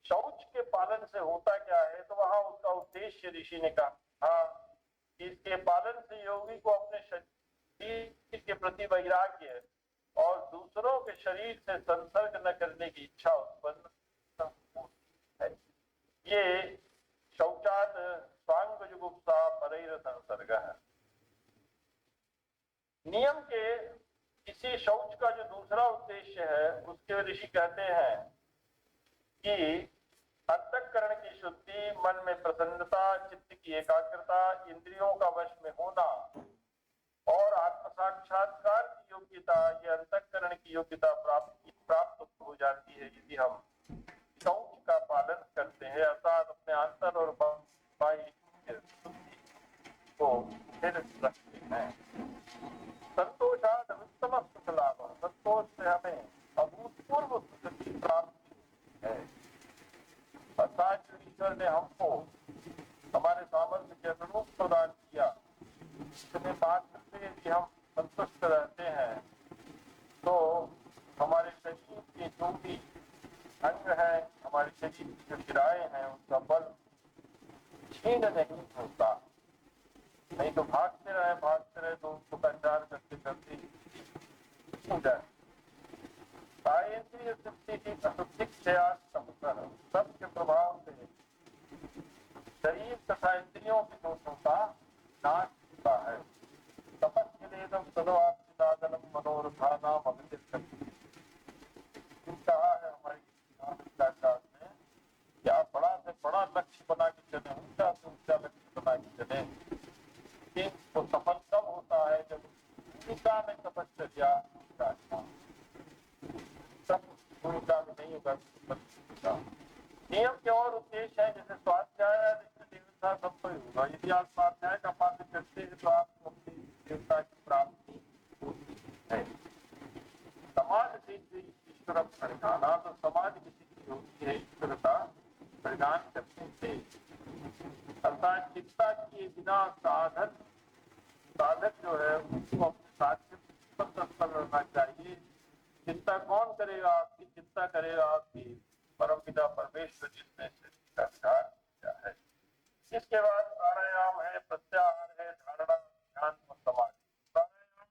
शौच के पालन से होता क्या है? तो वहां उसका उद्देश्य ऋषि ने कहा कि इसके पालन से योगी को अपने शरीर के प्रति वैराग्य और दूसरों के शरीर से संसर्ग न करने की इच्छा उत्पन्न होती है। ये शौचात स्वांग जुगुप्सा परैर संसर्ग है। नियम के इसी शौच का जो दूसरा उद्देश्य है उसके ऋषि कहते हैं कि अंतःकरण की शुद्धि, मन में प्रसन्नता, चित्त की एकाग्रता, इंद्रियों का वश में होना और आत्म साक्षात्कार की योग्यता, ये अंतःकरण की योग्यता प्राप्त हो जाती है यदि हम शौच का पालन करते हैं, अर्थात अपने अंतर और बाह्य को स्थिर रखते हैं। संतोषाद उत्तम सुख लाभ, संतोष से हमें अभूतपूर्व सुख की प्राप्ति है। अर्थात जो ईश्वर ने हमको हमारे सामर्थ्य के अनुरूप प्रदान किया, इसमें मात्र से यदि हम संतुष्ट रहते हैं तो हमारे शरीर के जो भी अंग है, हमारे शरीर की जो क्रियाएं हैं, उनका बल क्षीण नहीं होता। नहीं तो भागते रहे दोस्तों का चार करते करते छूट जाए। इंद्रिय तृप्ति की अशिक्षा सबके प्रभाव से शरीर तथा इंद्रियों की दोषों का नाश होता है। तपस्येदं सदवाप्तिसाधनं मनोरथानाम अभितिष्ठति। कहा है हमारी शास्त्र में कि आप बड़ा से बड़ा लक्ष्य बना के चले, ऊंचा से ऊंचा लक्ष्य बना के चले, लेकिन वो सफल कब होता है जब भूमिका में तपस्या सब भूमिका में नहीं होगा। नियम के और उद्देश्य है, जैसे स्वाध्याय देवता सब तो होगा। यदि आप स्वाध्याय का पालन करते हैं तो आपको अपनी देवता की प्राप्ति होती है। समाज से ईश्वर परिणाना, तो समाज की सिद्धि होती है ईश्वर का परिणाम करते थे। अर्थात चिंता किए बिना साधक जो है उसको अपने साध्य पर तत्पर रहना चाहिए। चिंता कौन करेगा? आपकी चिंता करेगा आपकी परम पिता परमेश्वर, जिसने का विधान किया है। इसके बाद प्राणायाम है, प्रत्याहार है, धारणा, ध्यान और समाधि। प्राणायाम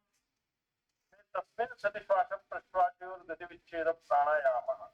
में तस्मिन् सन्निश्वासं प्रश्वासयोर् गतिविच्छेदं प्राणायामः।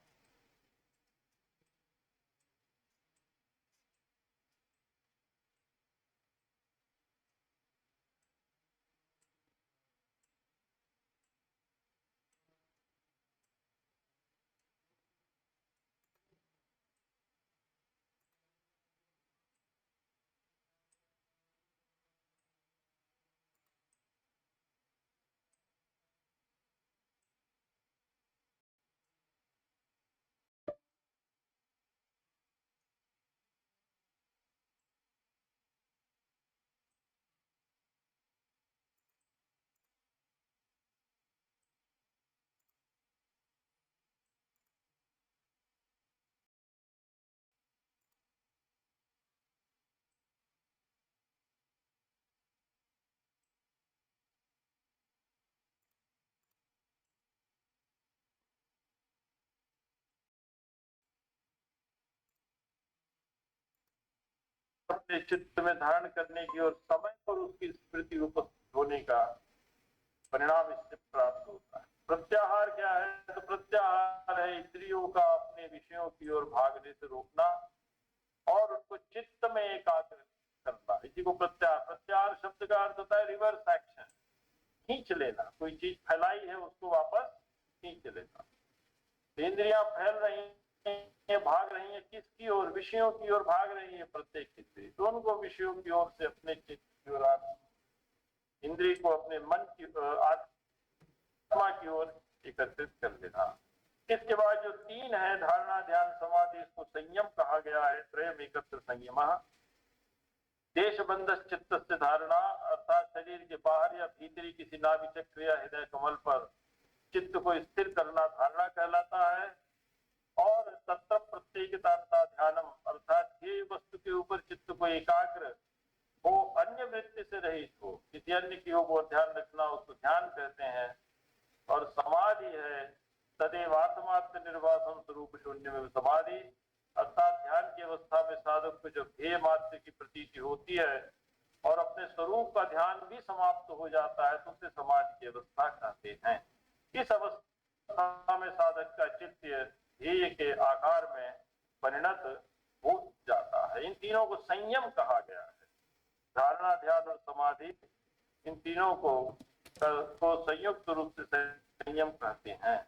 अपने चित्त में धारण करने की और समय पर उसकी स्मृति उपस्थित होने का परिणाम इससे प्राप्त होता है। प्रत्याहार क्या है? तो प्रत्याहार है इंद्रियों का अपने विषयों की ओर भागने से रोकना और उसको चित्त में एकाग्र करना। इसी को प्रत्याहार शब्द का अर्थ होता है रिवर्स एक्शन, खींच लेना। कोई चीज फैलाई है उसको वापस खींच लेना। इंद्रियां फैल रही हैं, भाग रही हैं, किसकी ओर? विषयों की ओर भाग रही है प्रत्येक इंद्रिय, तो उनको विषयों की ओर से अपने चित्त की ओर, इंद्रिय को अपने मन की आत्मा की ओर एकत्रित कर लेना। इसके बाद जो तीन है, धारणा, ध्यान, समाधि, इसको संयम कहा गया है। त्रयम् एकत्र संयमः। देशबंध चित्त से धारणा, अर्थात शरीर के बाहर या भीतरी किसी नाभि चक्र या हृदय कमल पर चित्त को स्थिर करना धारणा कहलाता है। और तत्व प्रत्येकता ध्यानम, अर्थात ये वस्तु के ऊपर चित्त को एकाग्र हो, अन्य वृत्ति से रहित हो, किसी अन्य की ओर ध्यान रखना, उसको ध्यान कहते हैं। और समाधि है सदैव आत्मात्म निर्वासम स्वरूप शून्य में समाधि, अर्थात ध्यान की अवस्था में साधक को जब ध्येय मात्र की प्रतीति होती है और अपने स्वरूप का ध्यान भी समाप्त हो जाता है तो उसे समाधि की अवस्था कहते हैं। इस अवस्था में साधक का चित्त ध्येय के आकार में परिणत हो जाता है। इन तीनों को संयम कहा गया है। धारणा, ध्यान और समाधि, इन तीनों को संयुक्त रूप से संयम कहते हैं।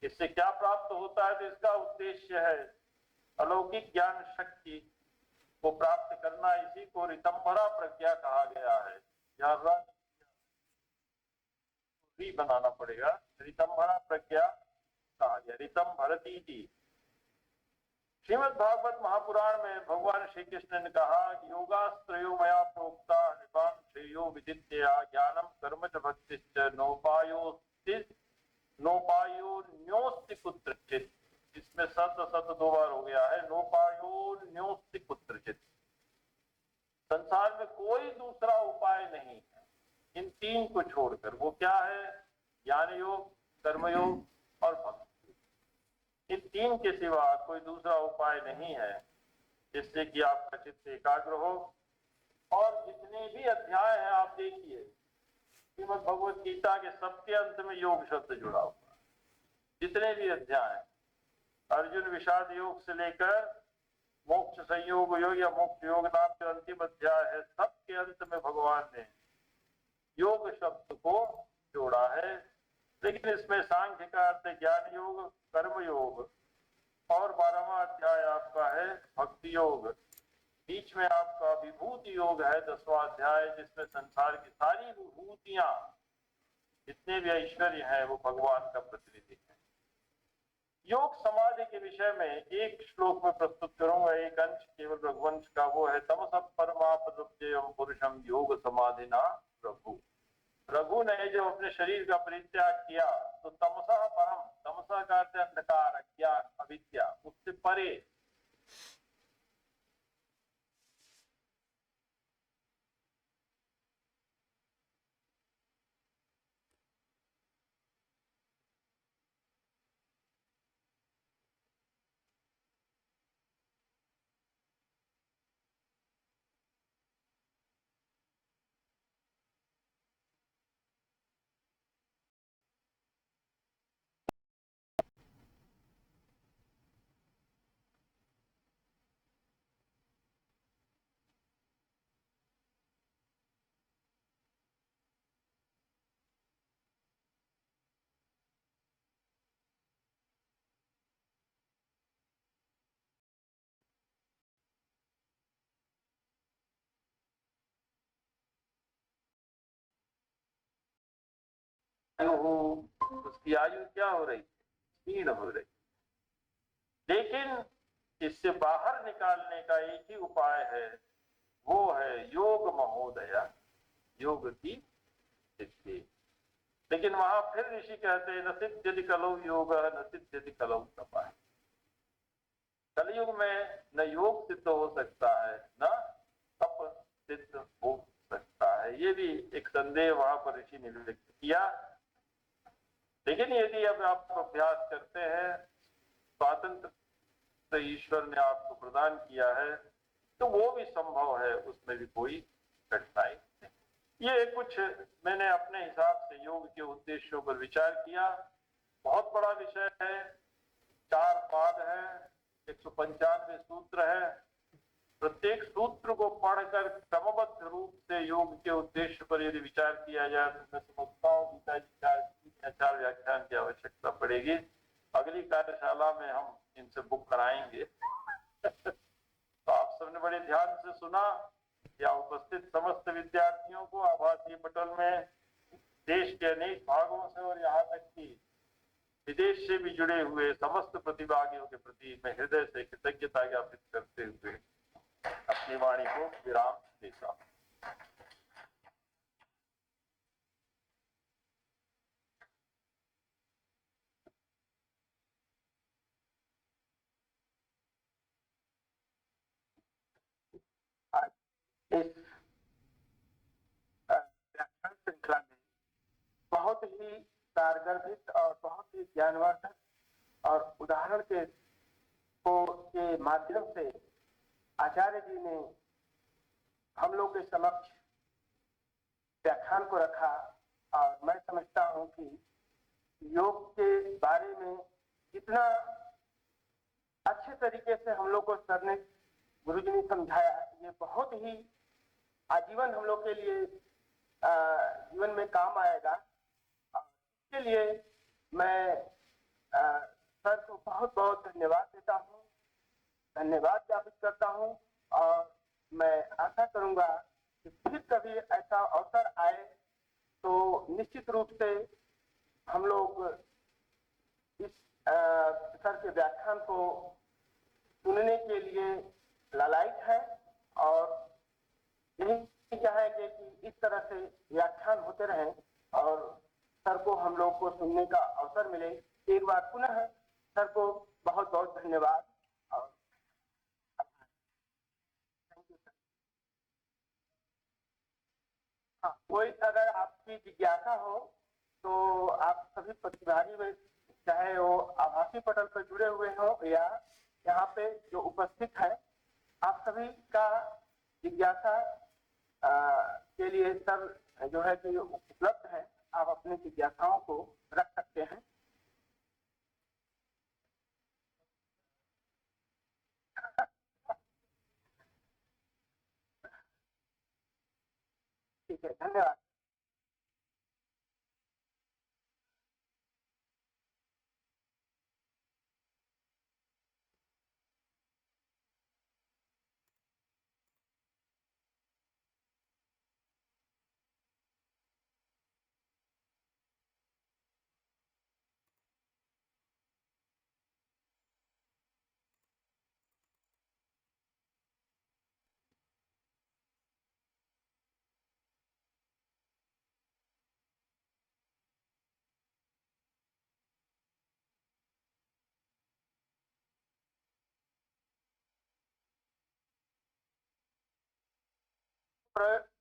इससे क्या प्राप्त होता है? तो इसका उद्देश्य है अलौकिक ज्ञान शक्ति को प्राप्त करना। इसी को ऋतंभरा प्रज्ञा कहा गया है। यहाँ बनाना पड़ेगा, ऋतंभरा प्रज्ञा कहा गया, ऋतंभरती थी। श्रीमद् भागवत महापुराण में भगवान श्री कृष्ण ने कहा, योगास्त्रयो मया प्रोक्ता निपान श्रेयो विदित्या ज्ञानम कर्म च भक्तिश्च नोपायो न्योस्ति कुत्रचित्। इसमें सत दो बार हो गया है। नोपायो न्योस्ति कुत्रचित्, संसार में कोई दूसरा उपाय नहीं है इन तीन को छोड़कर। वो क्या है? ज्ञान योग, कर्मयोग और भक्ति। इन तीन के सिवा कोई दूसरा उपाय नहीं है जिससे कि आपका चित्त एकाग्र हो और जितने भी अध्याय हैं आप देखिए, श्रीमद् भगवत गीता के सबके अंत में योग शब्द जुड़ा हुआ है। जितने भी अध्याय, अर्जुन विषाद योग से लेकर मोक्ष संयोग योग या मोक्ष योग नाम जो अंतिम अध्याय है, सबके अंत में भगवान ने योग शब्द को जोड़ा है। लेकिन इसमें सांख्य का अर्थ ज्ञान योग, कर्म योग, और 12वां अध्याय आपका है भक्ति योग। बीच में आपका विभूति योग है 10वां अध्याय, जिसमें संसार की सारी विभूतियां, जितने भी ऐश्वर्य हैं, वो भगवान का प्रतिनिधि है। योग समाधि के विषय में एक श्लोक में प्रस्तुत करूंगा, एक अंश केवल रघुवंश का, वो है तमसः परमापदुपजेयं पुरुषं योग समाधिना प्रभु। रघु ने जो अपने शरीर का परित्याग किया, तो तमसः परम, तमसः का अर्थ अंधकार, अज्ञान, अविद्या, उससे परे उसकी आयु क्या हो रही, क्षीण हो रही। लेकिन इससे बाहर निकालने का एक ही उपाय है, वो है योग महोदया, योग की सिद्धि। लेकिन वहां फिर ऋषि कहते हैं न सिद्ध्यति कलौ योग न सिद्ध्यति कलौ तपा। कलयुग में न योग सिद्ध हो सकता है, न तप सिद्ध हो सकता है। ये भी एक संदेह वहां पर ऋषि ने व्यक्त किया। लेकिन यदि अब आप अभ्यास करते हैं, स्वातंत्र तो ईश्वर ने आपको प्रदान किया है, तो वो भी संभव है, उसमें भी कोई कठिनाई नहीं। ये कुछ मैंने अपने हिसाब से योग के उद्देश्यों पर विचार किया। बहुत बड़ा विषय है, 4 पाद है, 195 सूत्र है। प्रत्येक सूत्र को पढ़कर क्रमबद्ध रूप से योग के उद्देश्य पर यदि विचार किया जाए, तो मैं समझता हूँ गीता जी 4 व्याख्यान की आवश्यकता पड़ेगी। अगली कार्यशाला में हम इनसे बुक कराएंगे। तो आप सबने बड़े ध्यान से सुना। या उपस्थित समस्त विद्यार्थियों को आभासी पटल में देश के अनेक भागों से और यहाँ तक कि विदेश से भी जुड़े हुए समस्त प्रतिभागियों के प्रति मैं हृदय से कृतज्ञता ज्ञापित करते हुए अपनी वाणी को विराम देता हूँ। इस व्याख्यान श्रृंखला में बहुत ही सारगर्भित और बहुत ही ज्ञानवर्धक और उदाहरण के माध्यम से आचार्य जी ने हम लोग के समक्ष व्याख्यान को रखा। और मैं समझता हूँ कि योग के बारे में जितना अच्छे तरीके से हम लोग को सर ने, गुरु जी ने समझाया, ये बहुत ही आजीवन हम लोग के लिए जीवन में काम आएगा। इसके लिए मैं सर को बहुत बहुत धन्यवाद देता हूँ, धन्यवाद ज्ञापित करता हूँ। और मैं आशा करूंगा कि फिर कभी ऐसा अवसर आए तो निश्चित रूप से हम लोग इस सर के व्याख्यान को सुनने के लिए लालायित है और यही चाहेंगे कि इस तरह से व्याख्यान होते रहें और सर को हम लोग को सुनने का अवसर मिले। एक बार पुनः सर को बहुत बहुत धन्यवाद। और हाँ, कोई अगर आपकी जिज्ञासा हो तो आप सभी प्रतिभागी में, चाहे वो आभासी पटल पर जुड़े हुए हो या यहाँ पे जो उपस्थित है, आप सभी का जिज्ञासा के लिए सर जो है कि उपलब्ध है, आप अपने जिज्ञासाओं को रख सकते हैं। ठीक है, धन्यवाद।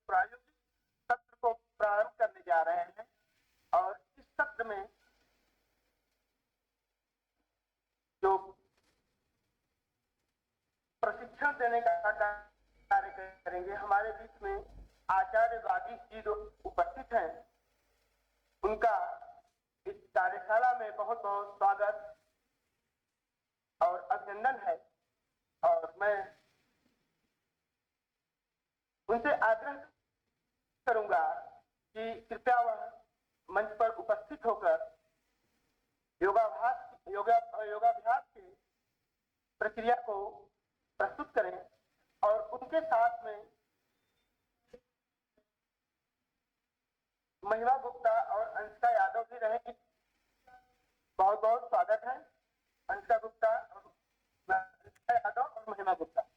प्रायोगिक सत्र को प्रारंभ करने जा रहे हैं और इस सत्र में जो प्रशिक्षण देने का कार्य करेंगे, हमारे बीच में आचार्य वागीश जी जो उपस्थित हैं, उनका इस कार्यशाला में बहुत बहुत स्वागत और अभिनंदन है। और मैं उनसे आग्रह करूंगा कि कृपया वह मंच पर उपस्थित होकर योगाभ्यास की प्रक्रिया को प्रस्तुत करें और उनके साथ में महिमा गुप्ता और अंशिका यादव भी रहेंगी। बहुत बहुत स्वागत है अंशिका गुप्ता, अंशिका यादव और महिमा गुप्ता।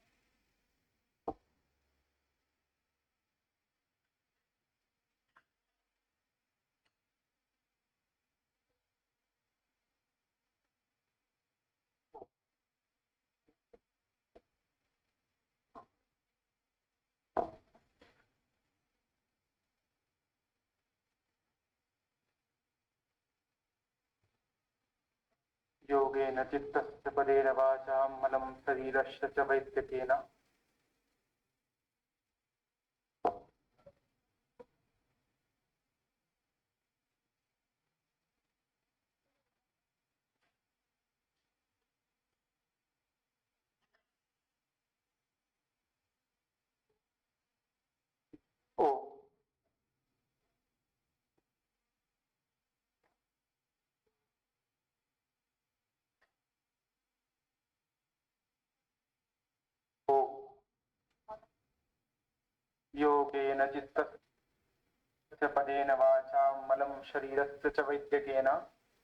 योगेन चित्तस्य पदेन वाचा मलं शरीरस्य च वैद्यकेन ओ ओ योगेन चित्तस्य पदेन वाचा मलं शरीरस्य च वैद्यकेन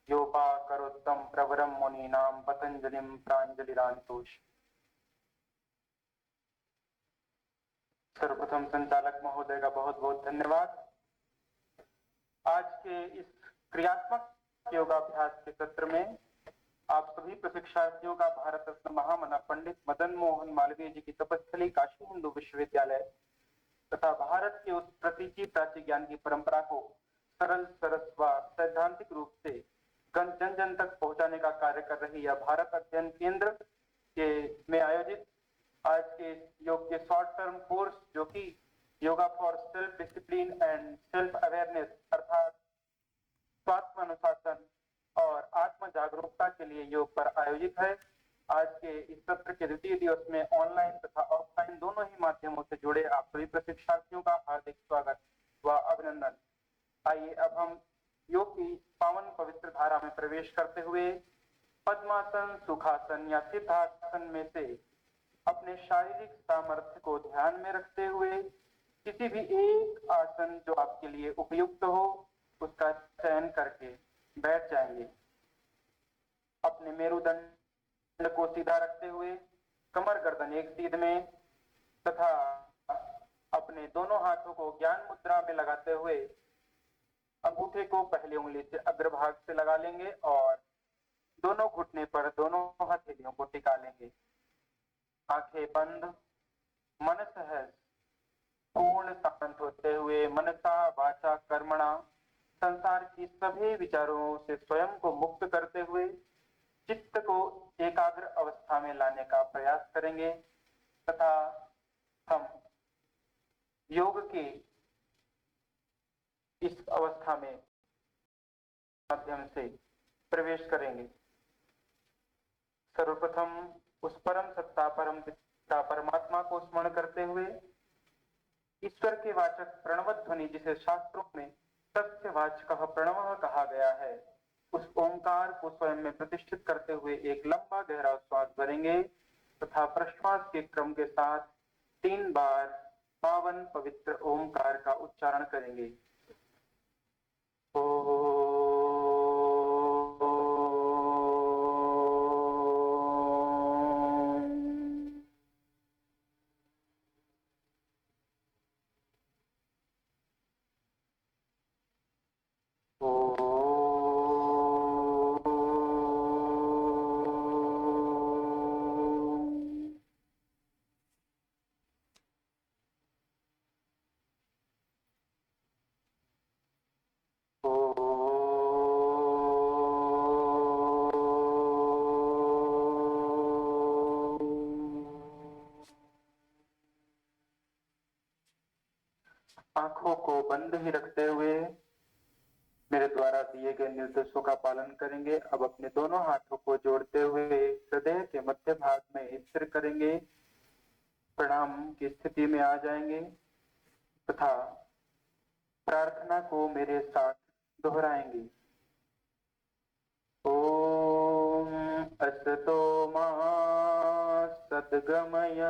योपाकरोत्तम प्रवरम मुनीनां पतंजलिं प्रांजलिरान्तोष। सर्वप्रथम संचालक महोदय का बहुत बहुत धन्यवाद। आज के इस क्रियात्मक योगाभ्यास के सत्र में आप सभी प्रशिक्षार्थियों का भारत रत्न महामना पंडित मदन मोहन मालवीय जी की तपस्थली काशी हिंदू विश्वविद्यालय तथा भारत के उस प्रतीची प्राची ज्ञान की परंपरा को सरल सरस व सैद्धांतिक रूप से जन जन तक पहुंचाने का कार्य कर रही यह भारत अध्ययन केंद्र के में आयोजित आज के योग के शॉर्ट टर्म कोर्स, जो कि yoga for self discipline and self awareness अर्थात स्वात्म अनुशासन और आत्म जागरूकता के लिए योग पर आयोजित है। आज के इस सत्र के द्वितीय दिवस में ऑनलाइन तथा ऑफलाइन दोनों ही माध्यमों से जुड़े आप सभी प्रशिक्षार्थियों का हार्दिक स्वागत व अभिनंदन। आइए अब हम योग की पावन पवित्र धारा में प्रवेश करते हुए पद्मासन, सुखासन या सिद्धासन में से अपने शारीरिक सामर्थ्य को ध्यान में रखते हुए किसी भी एक आसन जो आपके लिए उपयुक्त हो उसका चयन करके बैठ जाएंगे। अपने मेरुदंड को सीधा रखते हुए कमर गर्दन एक सीध में तथा अपने दोनों हाथों को ज्ञान मुद्रा में लगाते हुए अंगूठे को पहली उंगली से अग्रभाग से लगा लेंगे और दोनों घुटने पर दोनों हथेलियों को टिका लेंगे। आंखें बंद, मन सहज पूर्ण शांत होते हुए मनसा वाचा कर्मणा संसार की सभी विचारों से स्वयं को मुक्त करते हुए चित्त को एकाग्र अवस्था में लाने का प्रयास करेंगे तथा हम योग के इस अवस्था में माध्यम से प्रवेश करेंगे। सर्वप्रथम उस परम सत्ता परम पिता परमात्मा को स्मरण करते हुए ईश्वर के वाचक प्रणव ध्वनि, जिसे शास्त्रों में सत्य वाचक प्रणव कहा गया है, उस ओंकार को स्वयं में प्रतिष्ठित करते हुए एक लंबा गहरा श्वास भरेंगे तथा प्रश्वास के क्रम के साथ 3 बार पावन पवित्र ओंकार का उच्चारण करेंगे। आंखों को बंद ही रखते हुए मेरे द्वारा दिए गए निर्देशों का पालन करेंगे। अब अपने दोनों हाथों को जोड़ते हुए हृदय के मध्य भाग में स्थिर करेंगे, प्रणाम की स्थिति में आ जाएंगे तथा प्रार्थना को मेरे साथ दोहराएंगे। ओम असतो मा सद्गमय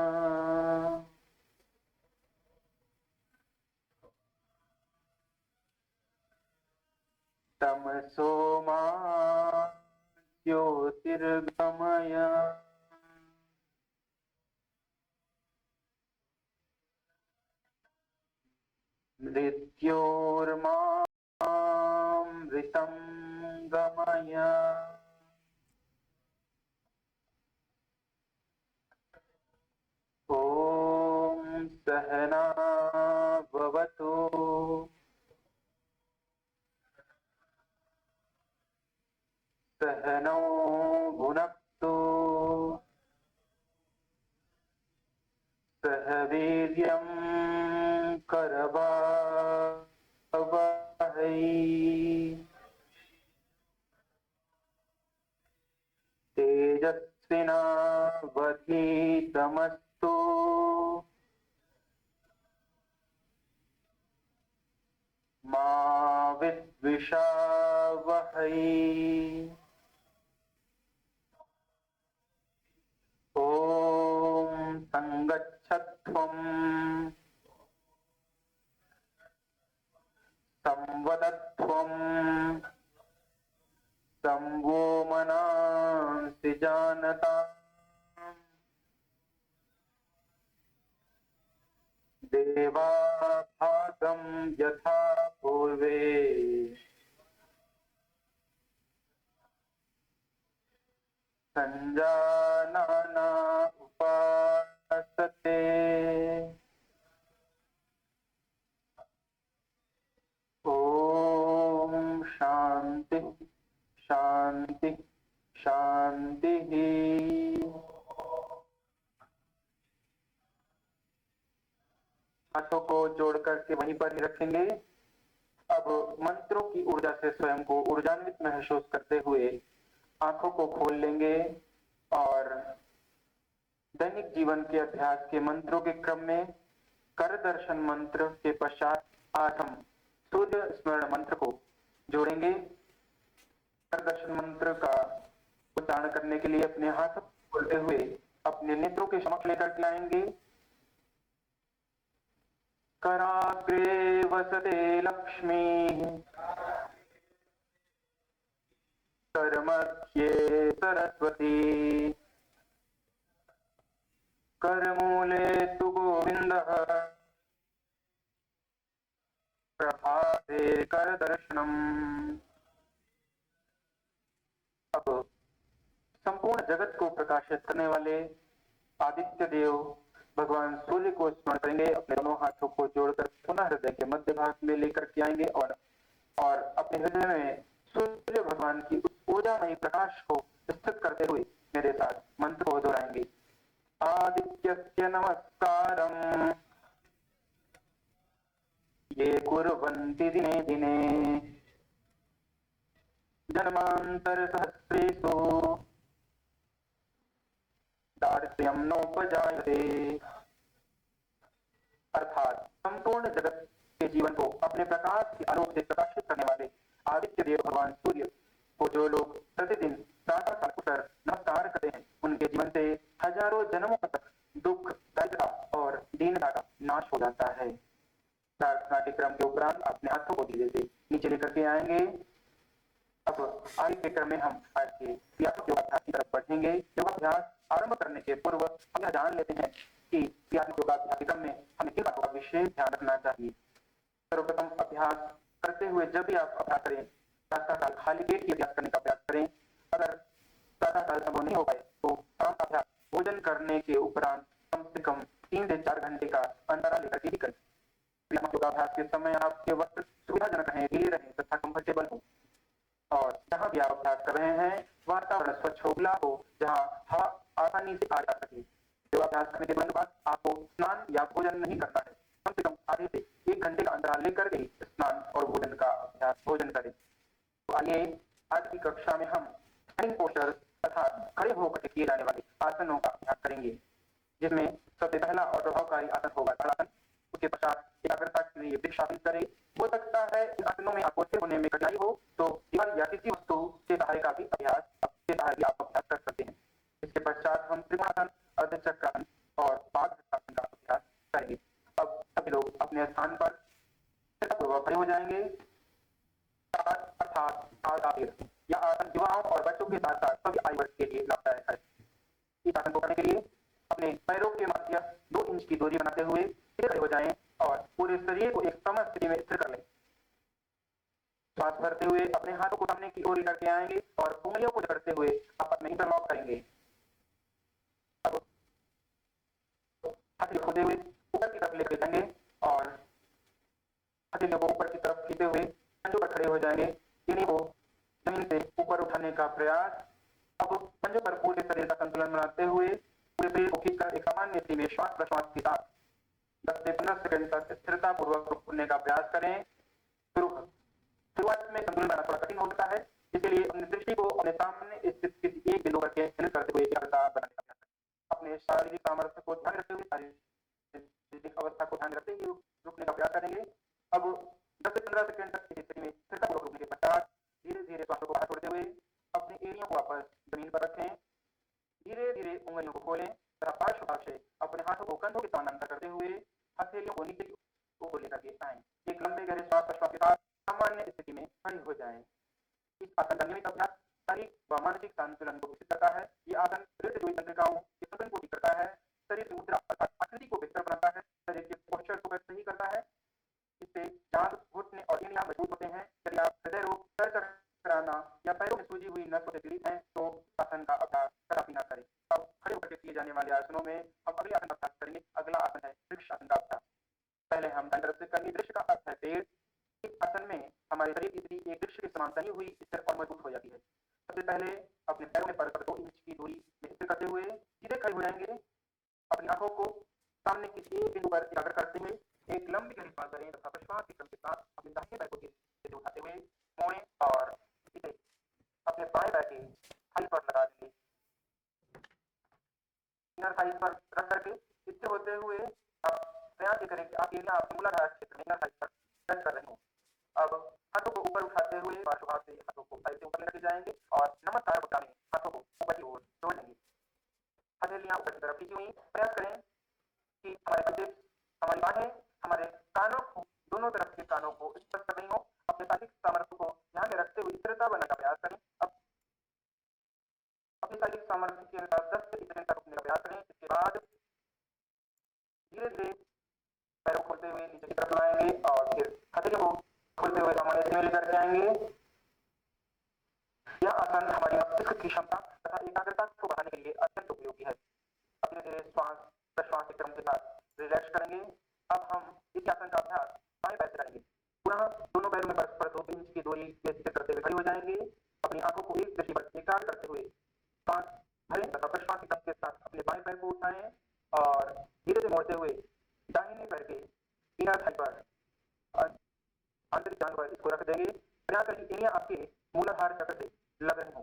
तमसो मा ज्योतिर्गमय मृत्योर्मामृतं गमय। ओम सहना भवतु सहनौ भुनक्तु सह वीर्यं करवावहै तेजस्विनावधीतमस्तु मा विद्विषावहै। ओम संगच्छध्वं संवदध्वं संवो मनांसि जानता देवा भागं यथा पूर्वे संजानाना उपासते। ओम शांति शांति शांति। हाथों को जोड़ करके वहीं पर ही रखेंगे। अब मंत्रों की ऊर्जा से स्वयं को ऊर्जान्वित महसूस करते हुए आंखों को खोल लेंगे और दैनिक जीवन के अभ्यास के मंत्रों के क्रम में कर दर्शन मंत्र के पश्चात आज हम सूर्य स्मरण मंत्र को जोड़ेंगे। कर दर्शन मंत्र का उच्चारण करने के लिए अपने हाथ खोलते हुए अपने नेत्रों के समक्ष लेकर के आएंगे। कराग्रे वसते लक्ष्मी करमध्ये सरस्वती करमूले तु गोविन्दः प्रभाते करदर्शनम्। अब संपूर्ण जगत को प्रकाशित करने वाले आदित्य देव भगवान सूर्य को स्मरण करेंगे। अपने दोनों हाथों को जोड़कर पुनः हृदय के मध्य भाग में लेकर के आएंगे और अपने हृदय में सूर्य भगवान की उस ऊर्जामयी प्रकाश को स्थित करते हुए मेरे साथ मंत्र को दोहराएंगे। आदित्यस्य नमस्कारम् ये कुर्वन्ति दिने दिने जन्मांतर सहस्रेषु दारिद्र्यं नोपजायते। अर्थात संपूर्ण जगत के जीवन को अपने प्रकाश के आलोक से प्रकाशित करने वाले आदित्य देव भगवान सूर्य को जो लोग प्रतिदिन प्रातः काल उठकर नमस्कार करते हैं, उनके जीवन से हजारों जन्मों तक दुख, दारिद्रता और दीनता का नाश हो जाता है। प्रार्थना के क्रम के उपरांत अपने हाथों को धीरे से नीचे लेकर के आएंगे। अब आगे के क्रम में हम आज के क्रियात्मक योगाभ्यास की तरफ बढ़ेंगे। योगाभ्यास आरंभ करने के पूर्व हम यह जान लेते हैं कि क्रियात्मक योगाभ्यास के क्रम में हमें किन बातों का विशेष ध्यान रखना चाहिए। सर्वप्रथम अभ्यास करते हुए जब भी आप अभ्यास करें, प्रातः काल खाली पेट की अभ्यास करने का प्रयास करें। अगर प्रातः काल संभव नहीं हो पाए तो शाम का अभ्यास भोजन करने के उपरांत कम से कम 3 से 4 घंटे का अंतराल लेकर के ही करें। योगाभ्यास के समय आपके वस्त्र सुविधाजनक रहें, ढीले रहें तथा कंफर्टेबल हो, और जहां भी आप अभ्यास कर रहे हैं वातावरण स्वच्छ हो, खुला हो, जहां हवा आसानी से आ जा सके। योगाभ्यास करने के तुरंत बाद आपको स्नान या भोजन नहीं करना है। कम से कम आधे से 1 घंटे का अंतराल लेकर के स्नान और भोजन का अभ्यास भोजन करें। तो आइए आज की कक्षा में हम स्टैंडिंग पोस्चर अर्थात खड़े होकर किए जाने वाले आसनों का अभ्यास करेंगे, जिसमें सबसे पहला और प्रभावकारी आसन होगा ताड़ासन। उसके पश्चात एकाग्रता के लिए वृक्षासन करें। हो सकता है इन आसनों में आपको स्थिर होने में कठिनाई हो तो दीवार या किसी वस्तु के सहारे का भी अभ्यास आप अभ्यास कर सकते हैं। इसके पश्चात हम त्रिकोणासन, अर्धचक्रासन और पादहस्तासन का अभ्यास करेंगे। अब सभी लोग अपने स्थान पर पूर्वक खड़े हो जाएंगे। अर्थात यह आसन युवाओं और बच्चों के साथ साथ सभी आयु वर्ग के लिए लाभदायक है। इस आसन को करने के लिए अपने पैरों के मध्य 2 इंच की दूरी बनाते हुए खड़े हो जाएं और पूरे शरीर को एक समान स्थिति में स्थिर कर लें। श्वास भरते हुए अपने हाथों को सामने की ओर लेकर के आएंगे और उंगलियों को जकड़ते हुए आपस में इंटरलॉक करेंगे। अब हथेली खोलते हुए ऊपर की तरफ लेकर जाएंगे और हथेलियों को ऊपर की तरफ खींचते हुए पंजों पर खड़े हो जाएंगे। इन्हीं को जमीन से ऊपर उठाने का प्रयास। अब पंजों पर पूरे शरीर का संतुलन बनाते हुए पूरे शरीर को खींचकर एक सामान्य स्थिति में श्वास प्रश्वास के साथ 10 से 15 सेकंड तक स्थिरता पूर्वक रुकने का प्रयास करें। शुरुआत में संतुलन बनाना थोड़ा कठिन होता है, इसलिए अपनी दृष्टि को अपने सामने स्थित किसी एक बिंदु पर केंद्रित करते हुए एकाग्रता बनाने का प्रयास करें। अपने शारीरिक सामर्थ्य को ध्यान रखते हुए शारीरिक अवस्था को ध्यान रखते हुए रुकने का प्रयास करेंगे। अब 10 से 15 सेकंड तक इस स्थिति में स्थिरता पूर्वक रुकने के पश्चात धीरे धीरे श्वासों को बाहर छोड़ते हुए अपनी एड़ियों को वापस जमीन पर रखें। धीरे धीरे उंगलियों को खोलें तथा पार्श्व भाग से अपने हाथों को कंधों के समानांतर करते हुए हथेलियों को नीचे को लेकर के आएं। एक लंबे गहरे श्वास प्रश्वास के साथ सामान्य स्थिति में खड़े हो जाएं। इस आसन का नियमित अभ्यास शारीरिक व मानसिक संतुलन को विकसित करता है। ये आसन शरीर से जुड़ी तंत्रिकाओं के संतुलन को ठीक करता है, शरीर की मुद्रा अर्थात आकृति को बेहतर बनाता है, शरीर के पोस्चर को सही करता है। इससे जांघ, घुटने और एड़ियां मजबूत होते हैं। यदि आप हृदय रोग, सर चकराना या पैरों में सूजी हुई नसों से पीड़ित हैं तो आसन का अभ्यास कदापि न करें। अब खड़े होकर किए जाने वाले आसनों में हम अगले आसन का अभ्यास करेंगे। अगला आसन है वृक्षासन का अभ्यास। पहले हम दाईं तरफ से करेंगे। वृक्ष का अर्थ है पेड़। इस आसन में हमारे शरीर की स्थिति एक वृक्ष के समान तनी हुई स्थिर और मजबूत हो जाती है। सबसे पहले अपने पैरों में परस्पर 2 इंच की दूरी में स्थिर करते हुए सीधे खड़े हो जाएंगे। अपनी आंखों को सामने किसी एक बिंदु पर एकाग्र करते हुए एक लंबी गहरी सांस लें तथा प्रश्वास के क्रम के साथ अपने दाहिने पैर को धीरे उठाते हुए मोड़ें और इसे अपने बाएं पैर के थाई पर लगा दें। इनर थाई पर रख करके स्थिर होते हुए आप प्रयास करें कि आप एरिया आपके मूलाधार क्षेत्र में इनर थाई पर टच कर रहे हो। अब हाथों को ऊपर उठाते हुए पार्श्व भाग से हाथों को थाई से ऊपर लेकर जाएंगे और नमस्कार मुद्रा में हाथों को ऊपर की ओर जोड़ लेंगे। हथेलियां ऊपर की तरफ खींची हुई। प्रयास करें कि हमारे कंधे, हमारी बाहें, हमारे कानों को, दोनों तरफ के कानों को स्पर्श कर रही हो। अपने शारीरिक सामर्थ्य को ध्यान में रखते हुए स्थिरता बनाने का प्रयास करें। अब अपने शारीरिक सामर्थ्य के अनुसार 10 से 20 सेकंड तक रुकने का प्रयास करें। इसके बाद धीरे धीरे पैरों को खोलते हुए नीचे की तरफ लाएंगे और फिर हथेलियों को खोलते हुए सामान्य स्थिति में लेकर जाएंगे। यह आसन हमारी मस्तिष्क की क्षमता तथा एकाग्रता को बढ़ाने के लिए अत्यंत उपयोगी है। अपने धीरे श्वास प्रश्वास के क्रम के साथ रिलैक्स करेंगे। अब हम इस आसन का अभ्यास बाएं पैर से करेंगे। पुनः दोनों पैरों में परस्पर 2 इंच की दूरी में स्थिर करते हुए खड़े हो जाएंगे। अपनी आंखों को एक दृष्टि पर एकाग्र करते हुए श्वास भरें तथा प्रश्वास के क्रम के साथ अपने बाएं पैर को उठाएं और धीरे से मोड़ते हुए दाहिने पैर के इनर थाई पर आंतरिक जांघ पर इसको रख देंगे। प्रयास करें एनिया आपके मूलाधार चक्र से लग रही हो।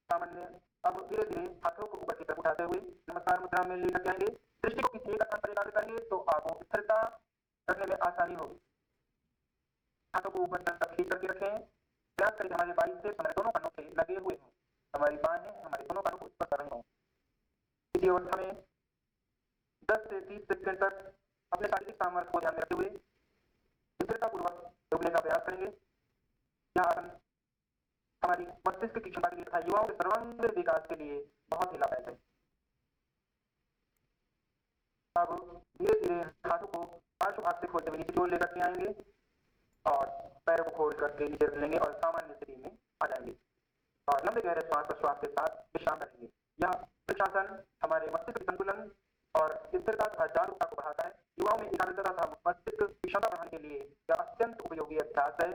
सामान्य अब धीरे धीरे हाथों को ऊपर की तरफ उठाते हुए नमस्कार मुद्रा में लेकर जाएंगे। दृष्टि को किसी एक स्थान पर एकाग्र करेंगे तो आपको स्थिरता रखने में आसानी होगी। हाथों को ऊपर तक खींच करके रखें। प्रयास करें हमारे बाइसेप्स हमारे दोनों कानों से लगे हुए हों, हमारी बाहें हमारे दोनों कानों को ऊपर कर रही हों। इसी अवस्था में 10 से 30 सेकंड तक अपने शारीरिक सामर्थ्य को ध्यान में रखते हुए स्थिरतापूर्वक रुकने का प्रयास करेंगे। यह आसन हमारी मस्तिष्क की क्षमता के लिए तथा युवाओं के सर्वांगीण विकास के लिए बहुत ही लाभदायक है। अब धीरे धीरे हाथों को पार्श्व भाग से खोलते हुए नीचे की ओर लेकर के आएंगे और पैरों को खोल करके नीचे रख लेंगे और सामान्य स्थिति में आ जाएंगे और लंबे गहरे श्वास प्रश्वास के साथ विश्राम करेंगे। यह वृक्षासन हमारे मस्तिष्क के संतुलन और स्थिरता तथा जागरूकता को बढ़ाता है। युवाओं में एकाग्रता तथा मस्तिष्क की क्षमता बढ़ाने के लिए यह अत्यंत उपयोगी अभ्यास है।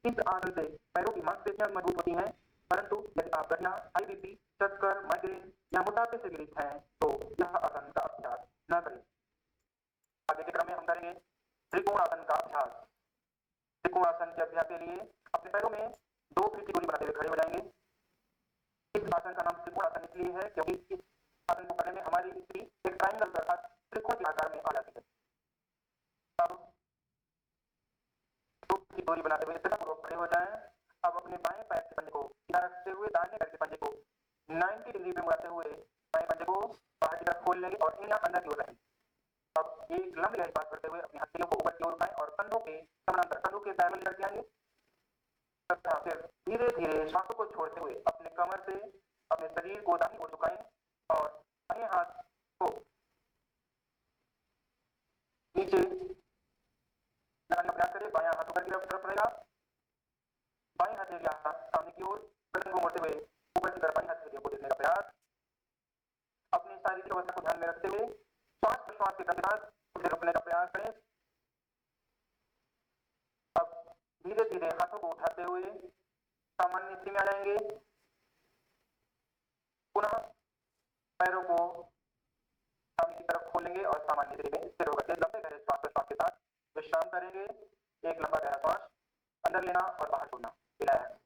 इस आसन से पैरों की मांसपेशियां मजबूत होती हैं, परंतु यदि आप गठिया, हाई बीपी, चक्कर, माइग्रेन या मोटापे से पीड़ित हैं तो यह आसन का अभ्यास न करें। आगे के क्रम में हम करेंगे त्रिकोण आसन का अभ्यास। त्रिकोण आसन के अभ्यास के लिए अपने पैरों में 2 फीट की दूरी बनाते हुए खड़े हो जाएंगे। इस आसन का नाम त्रिकोण आसन इसलिए है क्योंकि इस आसन को करने में हमारी स्त्री एक ट्रायंगल अर्थात त्रिकोण के आकार में आ जाती है। अब 2 फीट की दूरी बनाते हुए स्थिरतापूर्वक खड़े हो जाएं। अब अपने बाएं पैर के पंजे को सीधा रखते हुए दाहिने पैर के पंजे को 90 डिग्री में मुड़ाते हुए बाएं पंजे को बाहर की तरफ खोल लेंगे और एनिया अंदर की ओर रहेंगे। अब एक लंबी गहरी सांस करते हुए अपनी हथेलियों को ऊपर की ओर उठाएं और कंधों के समानांतर कंधों के पैर में लेकर के आएंगे तथा फिर धीरे धीरे श्वासों को छोड़ते हुए अपने कमर से अपने शरीर को दाहिनी ओर झुकाएं और दाहिने हाथ को नीचे लगाने का प्रयास करें। बायां हाथ ऊपर की तरफ रहेगा, बाईं हथेलियां सामने की ओर, गर्दन को मोड़ते हुए ऊपर की तरफ बाईं हथेलियों को देखने का प्रयास। अपनी शारीरिक अवस्था को ध्यान में रखते हुए श्वास प्रश्वास के साथ उसे रोकने का प्रयास करें। अब धीरे धीरे हाथों को उठाते हुए सामान्य स्थिति में आ जाएंगे। पुनः पैरों को सामने की तरफ खोलेंगे और सामान्य स्थिति में स्थिर होकर के लंबे गहरे श्वास प्रश्वास के साथ विश्राम करेंगे। एक लंबा गहरा श्वास अंदर लेना और बाहर छोड़ना, रिलैक्स।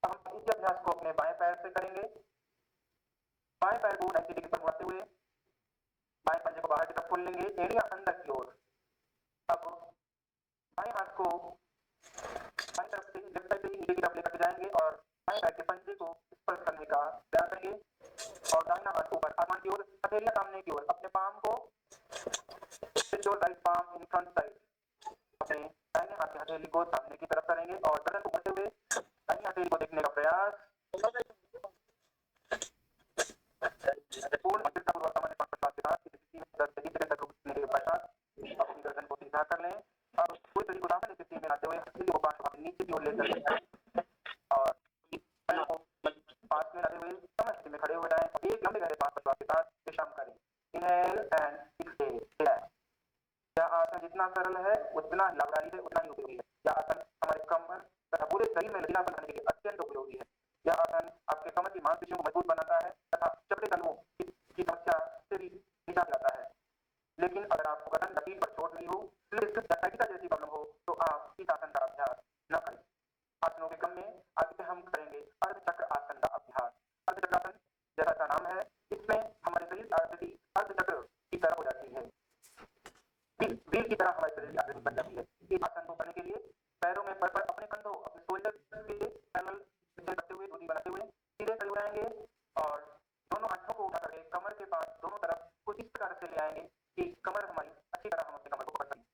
अब हम इस अभ्यास को अपने बाएं पैर से करेंगे। बाएं पैर को 90 डिग्री पर मुड़ाते हुए बाएं पंजे को बाहर की तरफ खोल लेंगे, एड़ियां अंदर की ओर। अब बाएं हाथ को बाएं तरफ से लेफ्ट साइड से नीचे की तरफ लेकर जाएंगे और बाएं पैर के पंजे को स्पर्श करने का प्रयास करेंगे और दाहिना हाथ ऊपर आसमान की ओर, हथेलियां सामने की ओर। अपने पाम को right palm in front side, अपने दाहिने हाथ की हथेली को सामने की तरफ करेंगे और गर्दन को मोड़ते हुए दाहिनी हथेली को देखने का प्रयास। पूर्ण स्थिरतापूर्वक सामान्य श्वास प्रश्वास के साथ इस स्थिति में 10 से 20 सेकंड तक रुकने के पश्चात अपनी गर्दन को सीधा कर लें। अब पूरी शरीर को सामान्य स्थिति में लाते हुए हथेली को पास नीचे की ओर लेकर और पैरों को पास में लाते हुए सामान्य स्थिति में खड़े हो जाएं। एक लंबे गहरे श्वास प्रश्वास के साथ विश्राम करें। Inhale and exhale. यह आसन जितना सरल है उतना लाभकारी है, उतना ही उपयोगी है। यह आसन हमारे कमर तथा पूरे शरीर में लचीलापन बनाने के लिए अत्यंत उपयोगी है। यह आसन आपके कमर की मांसपेशियों को मजबूत बनाता है तथा चपटे तलवों की समस्या से भी निजात दिलाता है। लेकिन अगर आपको गर्दन या पीठ पर चोट नहीं हो, स्लिप या टाइटिका जैसी प्रॉब्लम हो तो आप इस आसन का अभ्यास न करें। आसनों के क्रम में आगे हम करेंगे अर्धचक्र आसन का अभ्यास। अर्धचक्र आसन जैसा इसका नाम है, इसमें हमारे शरीर की आकृति अर्धचक्र की तरह हो जाती है, व्हील की तरह हमारे शरीर की आकृति बन जाती है। इस आसन को करने के लिए पैरों में पर अपने कंधों अपने शोल्डर के पैनल करते हुए दूरी बनाते हुए सीधे खड़े हो जाएंगे और दोनों हाथों को उठाकर कमर के पास दोनों तरफ कुछ इस प्रकार से ले आएंगे कि कमर हमारी अच्छी तरह हम अपनी कमर को पकड़ सकें।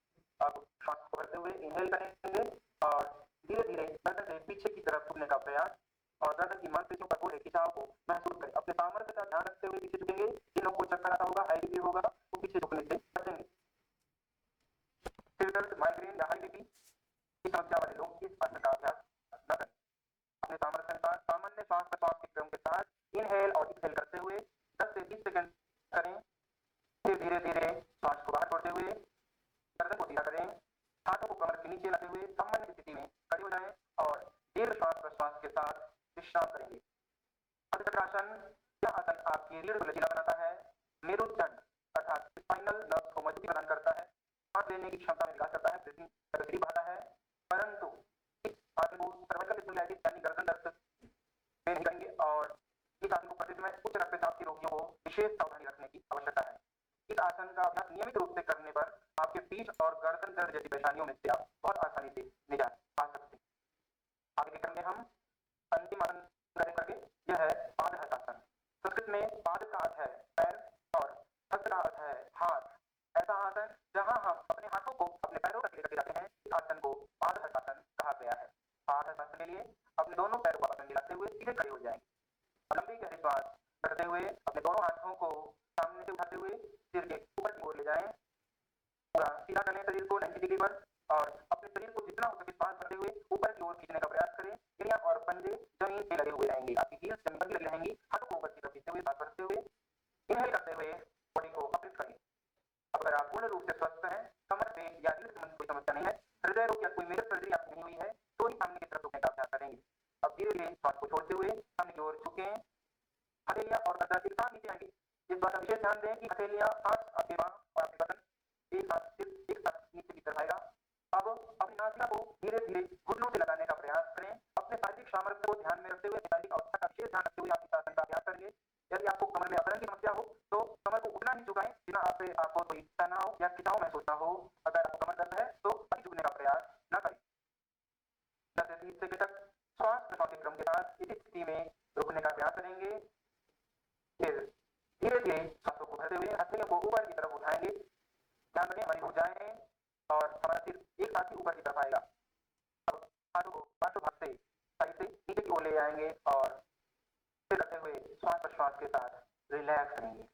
अब श्वास को भरते हुए इनहेल करेंगे और धीरे धीरे गर्दन से पीछे की तरफ झुकने का प्रयास और गर्दन की मांसपेशियों पर हो रहे खिंचाव को महसूस करें। अपने सामर्थ्य का ध्यान रखते हुए पीछे झुकेंगे। जिन लोगों को चक्कर आता होगा, हाई बीपी होगा, वो पीछे झुकने से बचेंगे। सिर दर्द, माइग्रेन या हाई बीपी की समस्या वाले लोग इस आसन का अभ्यास न करें। अपने सामर्थ्य अनुसार सामान्य श्वास प्रश्वास के क्रम के साथ इनहेल और एक्सहेल करते हुए 10 से 20 सेकंड करें। फिर धीरे धीरे श्वास को बाहर छोड़ते हुए गर्दन को सीधा करें, हाथों को कमर के नीचे लाते हुए सामान्य स्थिति में खड़े हो जाएं और दीर्घ श्वास प्रश्वास के साथ विश्राम करेंगे। अर्धचक्र आसन, यह आसन आपकी रीढ़ को लचीला बनाता है, मेरुदंड अर्थात स्पाइनल नर्व्स को मजबूती प्रदान करता है, सांस लेने की क्षमता में विकास करता है, ब्रीथिंग कैपेसिटी के रोगियों को विशेष सावधानी रखने की आवश्यकता है। इस आसन का अभ्यास नियमित रूप से करने पर आपके पीठ और गर्दन दर्द जैसी परेशानियों में से आप बहुत आसानी से निजात पा सकते हैं। आगे के क्रम में हम अंतिम आसन करेंगे, यह है पादहस्तासन। संस्कृत में पाद का अर्थ है पैर और हस्त का अर्थ है हाथ। ऐसा आसन जहां हम अपने हाथों को अपने पैरों तक लेकर जाते हैं, इस आसन को पादहस्तासन कहा गया है। पादहस्तासन के लिए अपने दोनों पैरों को आपस मिलाते हुए सीधे खड़े हो जाएंगे। लंबी गहरी सांस करते हुए अपने दोनों हाथों को सामने से उठाते हुए सिर के ऊपर की ओर ले जाएं। पूरा सीधा करें शरीर को 90 डिग्री पर और अपने शरीर को जितना हो सके सांस करते हुए ऊपर की ओर खींचने का प्रयास करें। एड़ियां और पंजे जमीन पे लगे हुए रहेंगे, आपकी हील्स जमीन पर लगी रहेंगी। हाथों को ऊपर की तरफ खींचते हुए सांस भरते हुए इनहेल करते हुए बॉडी को अपलिफ्ट करें। अगर आप पूर्ण रूप से स्वस्थ हैं, कमर पे या रीढ़ संबंधी कोई समस्या नहीं है, हृदय रोग या कोई मेजर सर्जरी आपकी नहीं हुई है, तो ही सामने की तरफ झुकने का अभ्यास करेंगे। अब धीरे धीरे सांस को छोड़ते हुए सामने की ओर झुकें। हथेलियां और गर्दन एक साथ नीचे आएंगे। इस बात का विशेष ध्यान दें कि हथेलियां, हाथ, आपके बांह और आपके बदन एक साथ सिर्फ एक साथ नीचे की तरफ आएगा। अब अपनी नासिका को धीरे धीरे घुटनों से लगाने का प्रयास करें। अपने शारीरिक सामर्थ्य को ध्यान में रखते हुए, शारीरिक अवस्था का विशेष ध्यान रखते हुए आप इस आसन का अभ्यास करेंगे। यदि आपको कमर में अवरण की समस्या हो तो कमर को उतना ही झुकाएं जितना आपको कोई तनाव या खिंचाव महसूस न हो। अगर आपको कमर दर्द है तो अति झुकने का प्रयास न करें। 10 से 30 सेकंड तक श्वास प्रश्वास के क्रम के साथ इस स्थिति में रुकने का प्रयास करेंगे। फिर धीरे धीरे सांसों को भरते हुए हथेलियों को ऊपर की तरफ उठाएंगे। ध्यान रखें हमारी भुजाएं और हमारा सिर एक साथ ही ऊपर की तरफ आएगा। अब हाथों को पार्श्व भाग से साइड से नीचे की ओर ले जाएंगे और फिर करते हुए श्वास प्रश्वास के साथ रिलैक्स करेंगे।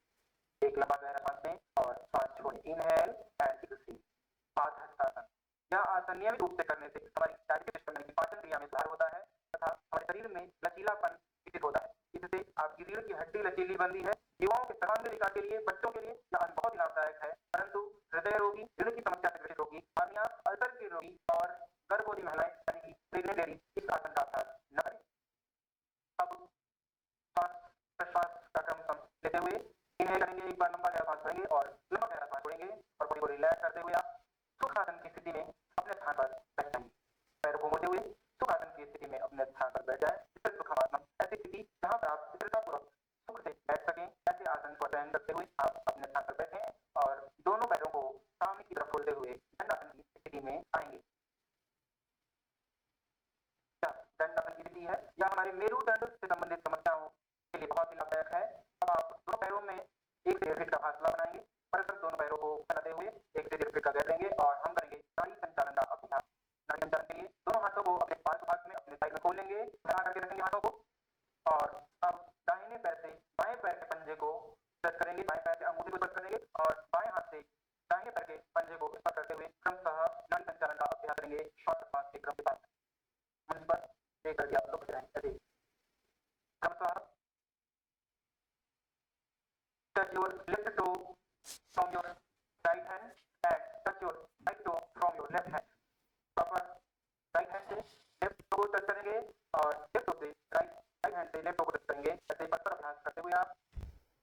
एक लंबा गहरा सांस लें और श्वास छोड़ें। Inhale and exhale. पादहस्तासन। यह आसन नियमित रूप से करने से हमारी शारीरिक सिस्टम की पाचन क्रिया में सुधार होता है तथा हमारे शरीर में लचीलापन विकसित होता है। इससे आपकी रीढ़ की हड्डी लचीली बनती है। युवाओं के सर्वांगीण विकास के लिए, बच्चों के लिए यह बहुत ही लाभदायक है। परंतु हृदय रोगी, रीढ़ की समस्या से ग्रसित रोगी, हार्निया, अल्सर के रोगी और गर्भवती महिलाएं यानी कि प्रेग्नेंट लेडी इस आसन का अभ्यास न करें। अब श्वास प्रश्वास का क्रम लेते हुए इनहेल करेंगे, एक बार लंबा गहरा सांस लेंगे और लंबा गहरा सांस छोड़ेंगे और बॉडी को रिलैक्स करते हुए आप सुखासन की स्थिति में अपने स्थान पर बैठ जाएंगे। पैरों को मोड़ते हुए सुखासन की स्थिति में अपने स्थान पर बैठ जाएं। सुखासन ऐसी स्थिति जहां पर आप स्थिरतापूर्वक सुख से बैठ सकें। ऐसे आसन को अध्ययन करते हुए आप अपने स्थान पर बैठें और दोनों पैरों को सामने की तरफ खोलते हुए दंडासन की स्थिति में आएंगे। दंडासन की स्थिति है यह हमारे मेरुदंड से संबंधित समस्याओं के लिए बहुत ही लाभदायक है। अब आप दोनों पैरों में 1 से 1.5 फीट का फासला बनाएंगे। परस्पर दोनों पैरों को फैलाते हुए 1 से 1.5 फीट का गैप देंगे और हम करेंगे नाड़ी संचालन का अभ्यास। नाड़ी संचालन के लिए दोनों हाथों को अपने पार्श्व भाग में अपने साइड में खोल लेंगे, फैला करके रखेंगे हाथों को और अब दाहिने पैर से बाएं पैर के पंजे को प्रेस करेंगे, बाएं पैर के अंगूठे को स्पर्श करेंगे और बाएं हाथ से दाहिने पैर के पंजे को स्पर्श करते हुए क्रमशः नाड़ी संचालन का अभ्यास करेंगे। श्वास प्रश्वास के क्रम के साथ मंच पर देख करके आप लोग ऐसे क्रमशः touch your left toe from your right hand and touch your right toe from your left hand. proper right hand से left toe को टच करेंगे और left toe से right hand से left toe को टच करेंगे। ऐसे परस्पर अभ्यास करते हुए आप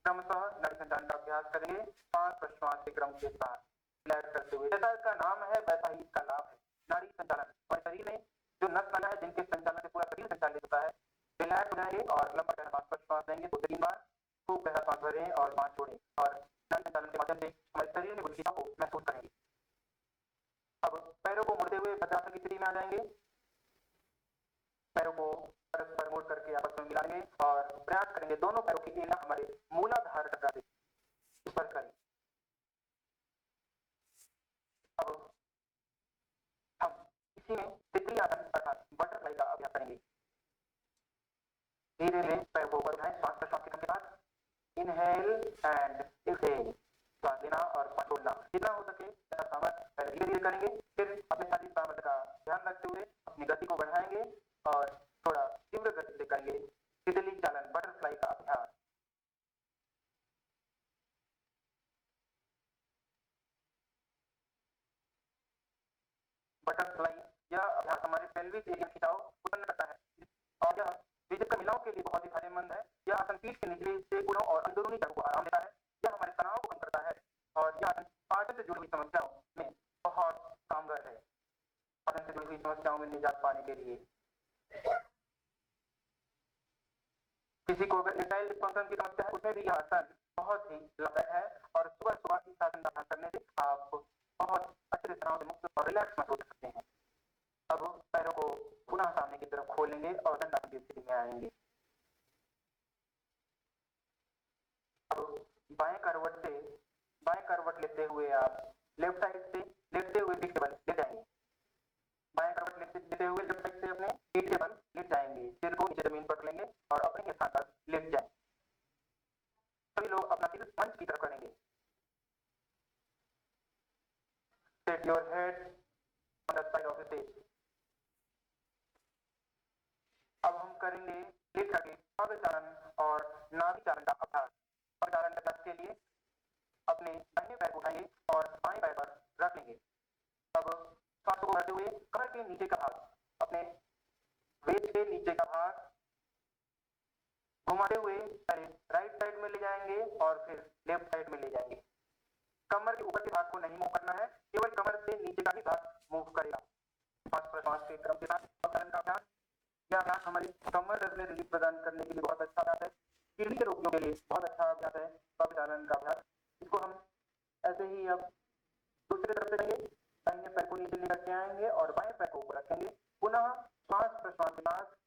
क्रमशः नाड़ी संचालन का अभ्यास करेंगे श्वास प्रश्वास के क्रम के साथ रिलैक्स करते हुए। जैसा इसका नाम है वैसा ही इसका लाभ है। नाड़ी संचालन हमारे शरीर में जो नस नालियां है जिनके संचालन से पूरा शरीर संचालित होता है। रिलैक्स हो जाएंगे और लंबा गहरा श्वास प्रश्वास लेंगे 2 से 3 बार। खूब गहरा सांस भरें और सांस छोड़ें और नाड़ी संचालन के माध्यम से हमारे शरीर में गुलखिता को महसूस करेंगे। अब पैरों को मोड़ते हुए वज्रासन की स्थिति में आ जाएंगे। पैरों को परस्पर मोड़ करके आपस में मिलाएंगे और प्रयास करेंगे दोनों पैरों की एड़ियां हमारे मूलाधार टकरा दे स्पर्श करें। अब हम इसी में तितली आसन अर्थात बटरफ्लाई का अभ्यास करेंगे। धीरे धीरे पैर को ऊपर उठाएं श्वास प्रश्वास के क्रम के साथ। Inhale and exhale. श्वास लेना और श्वास छोड़ना जितना हो सके ऐसा सामर्थ्य पहले धीरे धीरे करेंगे। फिर अपने शारीरिक सामर्थ्य का ध्यान रखते हुए अपनी गति को बढ़ाएंगे और थोड़ा तीव्र गति से करेंगे तितली चालन बटरफ्लाई का अभ्यास। बटरफ्लाई यह अभ्यास हमारे पेल्विक एरिया खिंचाव उत्पन्न करता है और यह विशेषकर महिलाओं के लिए बहुत ही फायदेमंद है। यह आसन पीठ के निचले हिस्से गुणों और अंदरूनी जगह को आराम देता है। यह हमारे तनाव को कम करता है और यह आसन पाचन से जुड़ी हुई समस्याओं में बहुत कामगार है। पाचन से जुड़ी हुई समस्याओं में निजात पाने के लिए किसी को अगर इरेक्टाइल डिस्फंक्शन की समस्या समस्या है उसमें भी यह आसन बहुत ही लाभदायक है और सुबह सुबह इस आसन का अभ्यास करने से आप बहुत अच्छे से तनाव से मुक्त और रिलैक्स महसूस कर सकते हैं। अब पैरों को पुनः सामने की तरफ खोलेंगे और दंडासन की स्थिति में आएंगे। अब बाएं करवट लेते हुए आप लेफ्ट साइड से लेटते हुए पीठ के बल लेट जाएंगे। बाएं करवट लेते हुए लेफ्ट साइड से अपने पीठ के बल लेट जाएंगे। सिर को नीचे जमीन पर लेंगे और अपने स्थान पर लेट जाएंगे। सभी लोग अपना सिर मंच की तरफ करेंगे। Set your head on the side of the stage. अब हम करेंगे लेट करके पग चालन और नाभि चालन का अभ्यास। पग चालन अभ्यास के लिए अपने दाहिने पैर को उठाएंगे और बाएं पैर पर रख लेंगे। अब सांसों को भरते हुए कमर के नीचे का भाग अपने वेट के नीचे का भाग घुमाते हुए पहले राइट साइड में ले जाएंगे और फिर लेफ्ट साइड में ले जाएंगे। कमर के ऊपर के भाग को नहीं मूव करना है, केवल कमर से नीचे का ही भाग मूव करेगा। श्वास प्रश्वास के क्रम के साथ पग चालन का अभ्यास। यह अभ्यास हमारी कमर दर्द में रिलीफ प्रदान करने के लिए बहुत अच्छा अभ्यास है। किडनी के रोगियों के लिए बहुत अच्छा अभ्यास है पग चालन का अभ्यास। इसको हम ऐसे ही अब दूसरी तरफ से करेंगे। दाहिने पैर को नीचे लेकर के आएंगे और बाएं पैर को ऊपर रखेंगे। पुनः श्वास प्रश्वास के साथ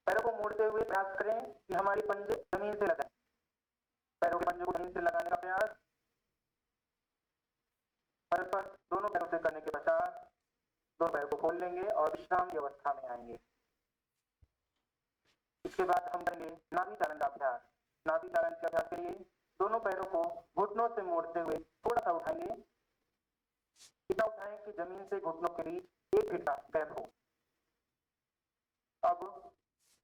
पैरों को मोड़ते हुए प्रयास करें कि हमारी पंजे जमीन से लगाएं। पैरों के पंजे को जमीन से लगाने का प्रयास। परस्पर दोनों पैरों से करने के पश्चात दोनों पैरों को खोल लेंगे और विश्राम की अवस्था में आएंगे। इसके बाद हम करेंगे नाभि चालन का अभ्यास। नाभि चालन के अभ्यास के लिए दोनों पैरों को घुटनों से मोड़ते हुए थोड़ा सा उठाएंगे। इतना उठाएं कि जमीन से घुटनों के बीच 1 फीट का गैप हो। अब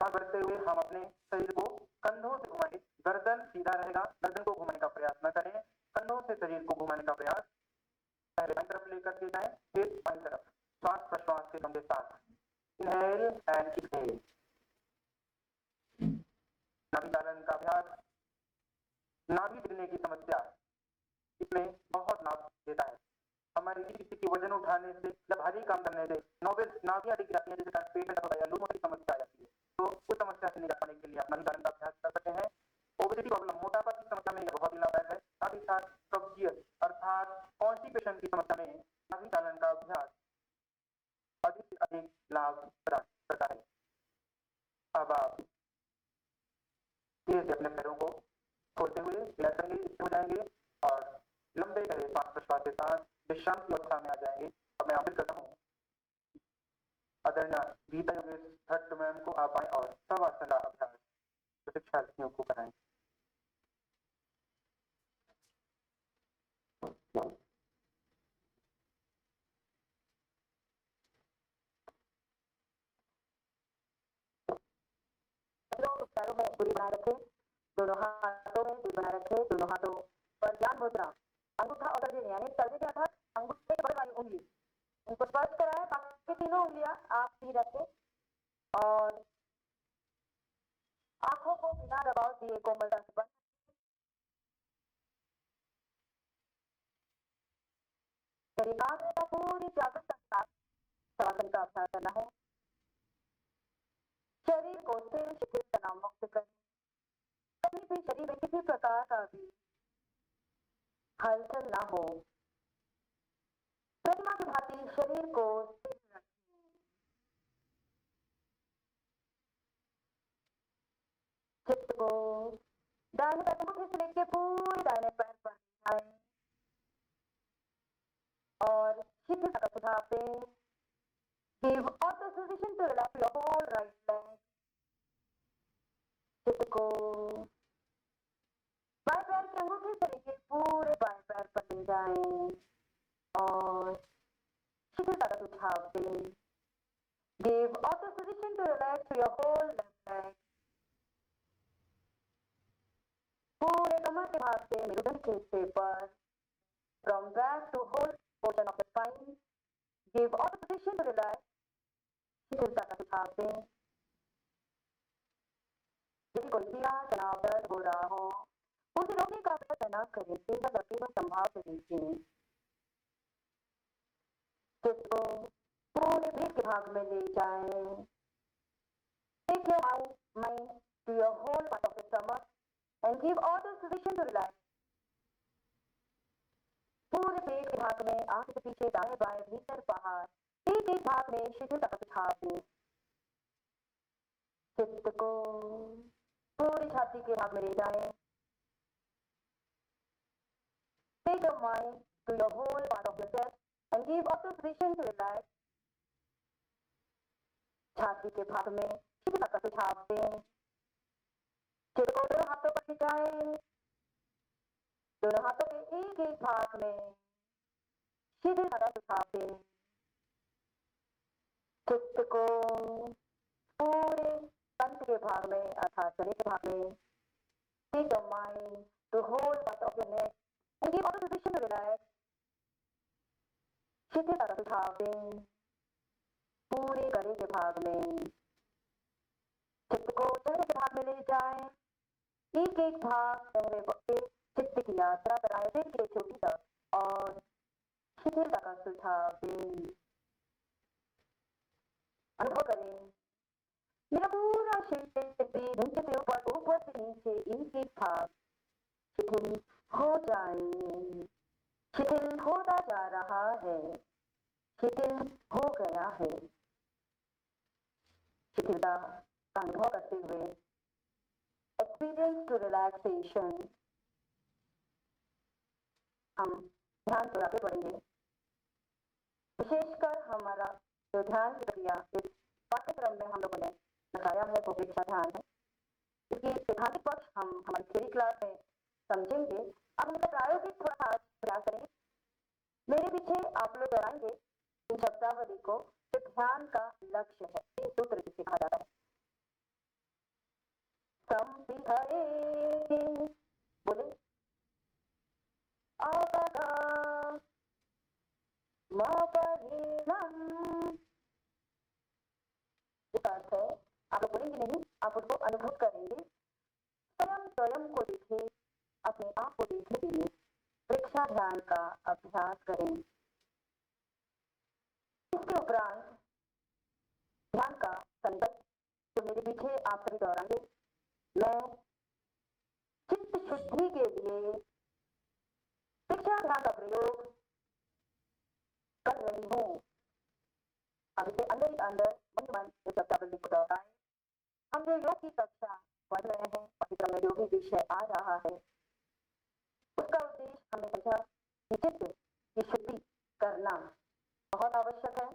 सांस भरते हुए हम अपने शरीर को कंधों से घुमाएंगे। गर्दन सीधा रहेगा, गर्दन को घुमाने का प्रयास न करें। कंधों से शरीर को घुमाने का प्रयास। पहले बाईं तरफ लेकर के जाएं, फिर बाईं तरफ। श्वास प्रश्वास के क्रम के साथ इनहेल एंड एक्सहेल। नाभि चालन का अभ्यास। नाभि गिरने की समस्या इसमें बहुत लाभ देता है। हमारी किसी की वजन उठाने से या भारी काम करने से नाभियां गिर जाती हैं, जिसके कारण पेट में दर्द होता है या लूमों की समस्या आ जाती है। तो उस समस्या से निजात पाने के लिए आप नाभि चालन का अभ्यास कर सकते हैं। ओबेसिटी प्रॉब्लम, मोटापा की समस्या में यह बहुत ही लाभदायक है। साथ ही साथ कब्जियत अर्थात कॉन्स्टिपेशन की समस्या में नाभि चालन का अभ्यास अधिक से अधिक लाभ प्रदान करता है। अब आप धीरे से अपने पैरों को खोलते हुए रिलैक्स करेंगे, स्थिर हो जाएंगे और लंबे गहरे श्वास प्रश्वास के साथ विश्राम की अवस्था में आ जाएंगे। अब मैं आमंत्रित करता हूँ आदरणीय गीता योगेश भट्ट मैम को आप आए और शवासन का अभ्यास प्रशिक्षार्थियों को कराएं। पैरों में दूरी बनाए रखें, दोनों हाथों में दूरी बनाए रखें, दोनों हाथों पर ज्ञान मुद्रा, अंगूठा और तर्जनी यानी तर्जनी अर्थात अंगूठे के बड़े वाली उंगली उनको स्पर्श कराएं। बाकी तीनों उंगलियां आप ही रखें और आंखों को बिना दबाव दिए कोमलता से बंद। शरीर पूरी जागरूकता के साथ शवासन का अभ्यास करना है। शरीर को स्थिर शिथिल तनाव मुक्त करें। कहीं भी शरीर में किसी प्रकार का भी हलचल ना हो। प्रतिमा की भांति शरीर को स्थिर रखें। चित्त को दाहिने पैर को से लेकर पूरे दाहिने पैर पर उठाएं और शिथिलता का सुझाव दें। Give authorization to relax your whole right leg. चित्त को बाएं पैर के अंगूठे से लेकर पूरे बाएं पैर पर ले जाएं और शिथिलता का सुझाव दें। Give authorization to relax your whole left leg. पूरे कमर के भाग से मेरुदंड के हिस्से पर from back to whole portion of the spine. Give authorization to relax. शिथिलता का सुझाव दें। यदि कोई पीड़ा तनाव दर्द हो रहा हो उसे रोकने का प्रयत्न न करें, केवल केवल संभाव से देखें। चित्त को पूरे पेट के भाग में ले जाएं। Take your mind to your whole part of your stomach and give all the sensation to relax. पूरे पेट के भाग में आगे से पीछे दाएं बाएं भीतर बाहर एक एक भाग में शिथिलता का सुझाव दें। चित्त को पूरी छाती के भाग में ले जाएं। Take your mind to your whole part of your chest and give authorization to relax. छाती के भाग में शिथिलता का सुझाव दें। चित्त को दोनों हाथों पर खिंचाएं। दोनों हाथों के एक एक भाग में शिथिलता का सुझाव दें। चित्त को पूरे कंठ के भाग में अर्थात गले के भाग में take your mind to whole part of your neck and give authorization to relax. शिथिलता का सुझाव दें। पूरे गले के भाग में चित्त को चेहरे के भाग में ले जाएं। एक एक भाग चेहरे के चित्त की यात्रा कराएं सिर के चोटी तक और शिथिलता का सुझाव दें। अनुभव करें मेरा पूरा शरीर नीचे से ऊपर ऊपर से नीचे एक एक भाग शिथिल हो जाए। शिथिल होता जा रहा है। शिथिल हो गया है। शिथिलता का अनुभव करते हुए एक्सपीरियंस टू रिलैक्सेशन हम ध्यान पर आगे बढ़ेंगे। विशेषकर हमारा जो ध्यान की प्रक्रिया इस पाठ्यक्रम में हम लोगों ने बताया है वो वृक्षा ध्यान है। इसकी सिद्धांतिक पक्ष हम हमारी थ्योरी क्लास में समझेंगे। अब हम इसका प्रायोगिक थोड़ा सा प्रयास करेंगे। मेरे पीछे आप लोग दोहराएंगे इन शब्दावली को जो ध्यान का लक्ष्य है। ये सूत्र जिसे कहा जाता है संविहरे बोले आगा मापरिणम। इसका अर्थ है आप लोग बोलेंगे नहीं, आप उसको अनुभव करेंगे। स्वयं स्वयं को देखें, अपने आप को देखने के लिए वृक्षा ध्यान का अभ्यास करें। इसके उपरांत ध्यान का संकल्प जो मेरे पीछे आप सभी दोहराएंगे। मैं चित्त शुद्धि के लिए वृक्षा ध्यान का प्रयोग कर रही हूँ। अब इसे अंदर ही अंदर मन मन इस शब्दावली को दोहराएं। हम जो योग की कक्षा पढ़ रहे हैं, पाठ्यक्रम में जो भी विषय आ रहा है, उसका उद्देश्य हमने समझा कि चित्त की शुद्धि करना बहुत आवश्यक है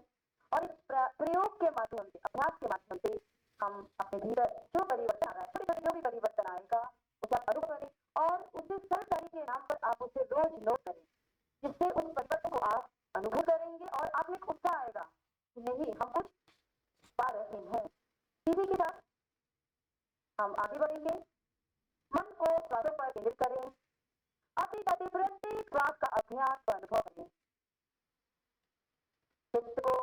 और इस प्रयोग के माध्यम से, अभ्यास के माध्यम से हम अपने भीतर जो परिवर्तन आ रहा है, छोटे छोटे जो भी परिवर्तन आएगा उसे आप अनुभव करें और उसे सरकारी के नाम पर आप उसे रोज नोट करें, जिससे उस परिवर्तन को आप अनुभव करेंगे और आप में उत्साह आएगा कि नहीं हम कुछ पा रहे हैं। इसी के साथ हम आगे बढ़ेंगे। मन को श्वासों पर केंद्रित करें। आते जाते प्रत्येक श्वास का अभ्यास का अनुभव करें। चित्त को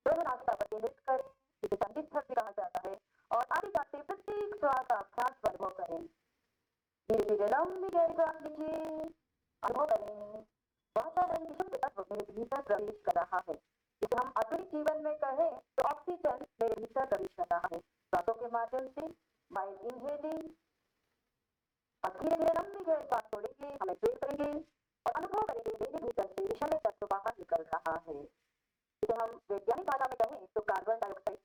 दोनों नासिका पर केंद्रित करें, जिसे संगीत भी कहा जाता है, और आते जाते प्रत्येक श्वास का अभ्यास का अनुभव करें। धीरे धीरे लंबी गहरी सांस लीजिए। अनुभव करें वातावरण की शुद्ध तत्व मेरे भीतर प्रवेश कर रहा है। जिसे हम आधुनिक जीवन में कहें तो ऑक्सीजन मेरे भीतर प्रवेश कर रहा है श्वासों के माध्यम से। बाय इनहेलिंग और धीरे धीरे लंबी गहरी सांस छोड़ेंगे, हम एक्सहेल करेंगे और अनुभव करेंगे मेरे भीतर से विषैले तत्व बाहर निकल रहा है। जिसे हम वैज्ञानिक भाषा में कहें तो कार्बन डाइऑक्साइड।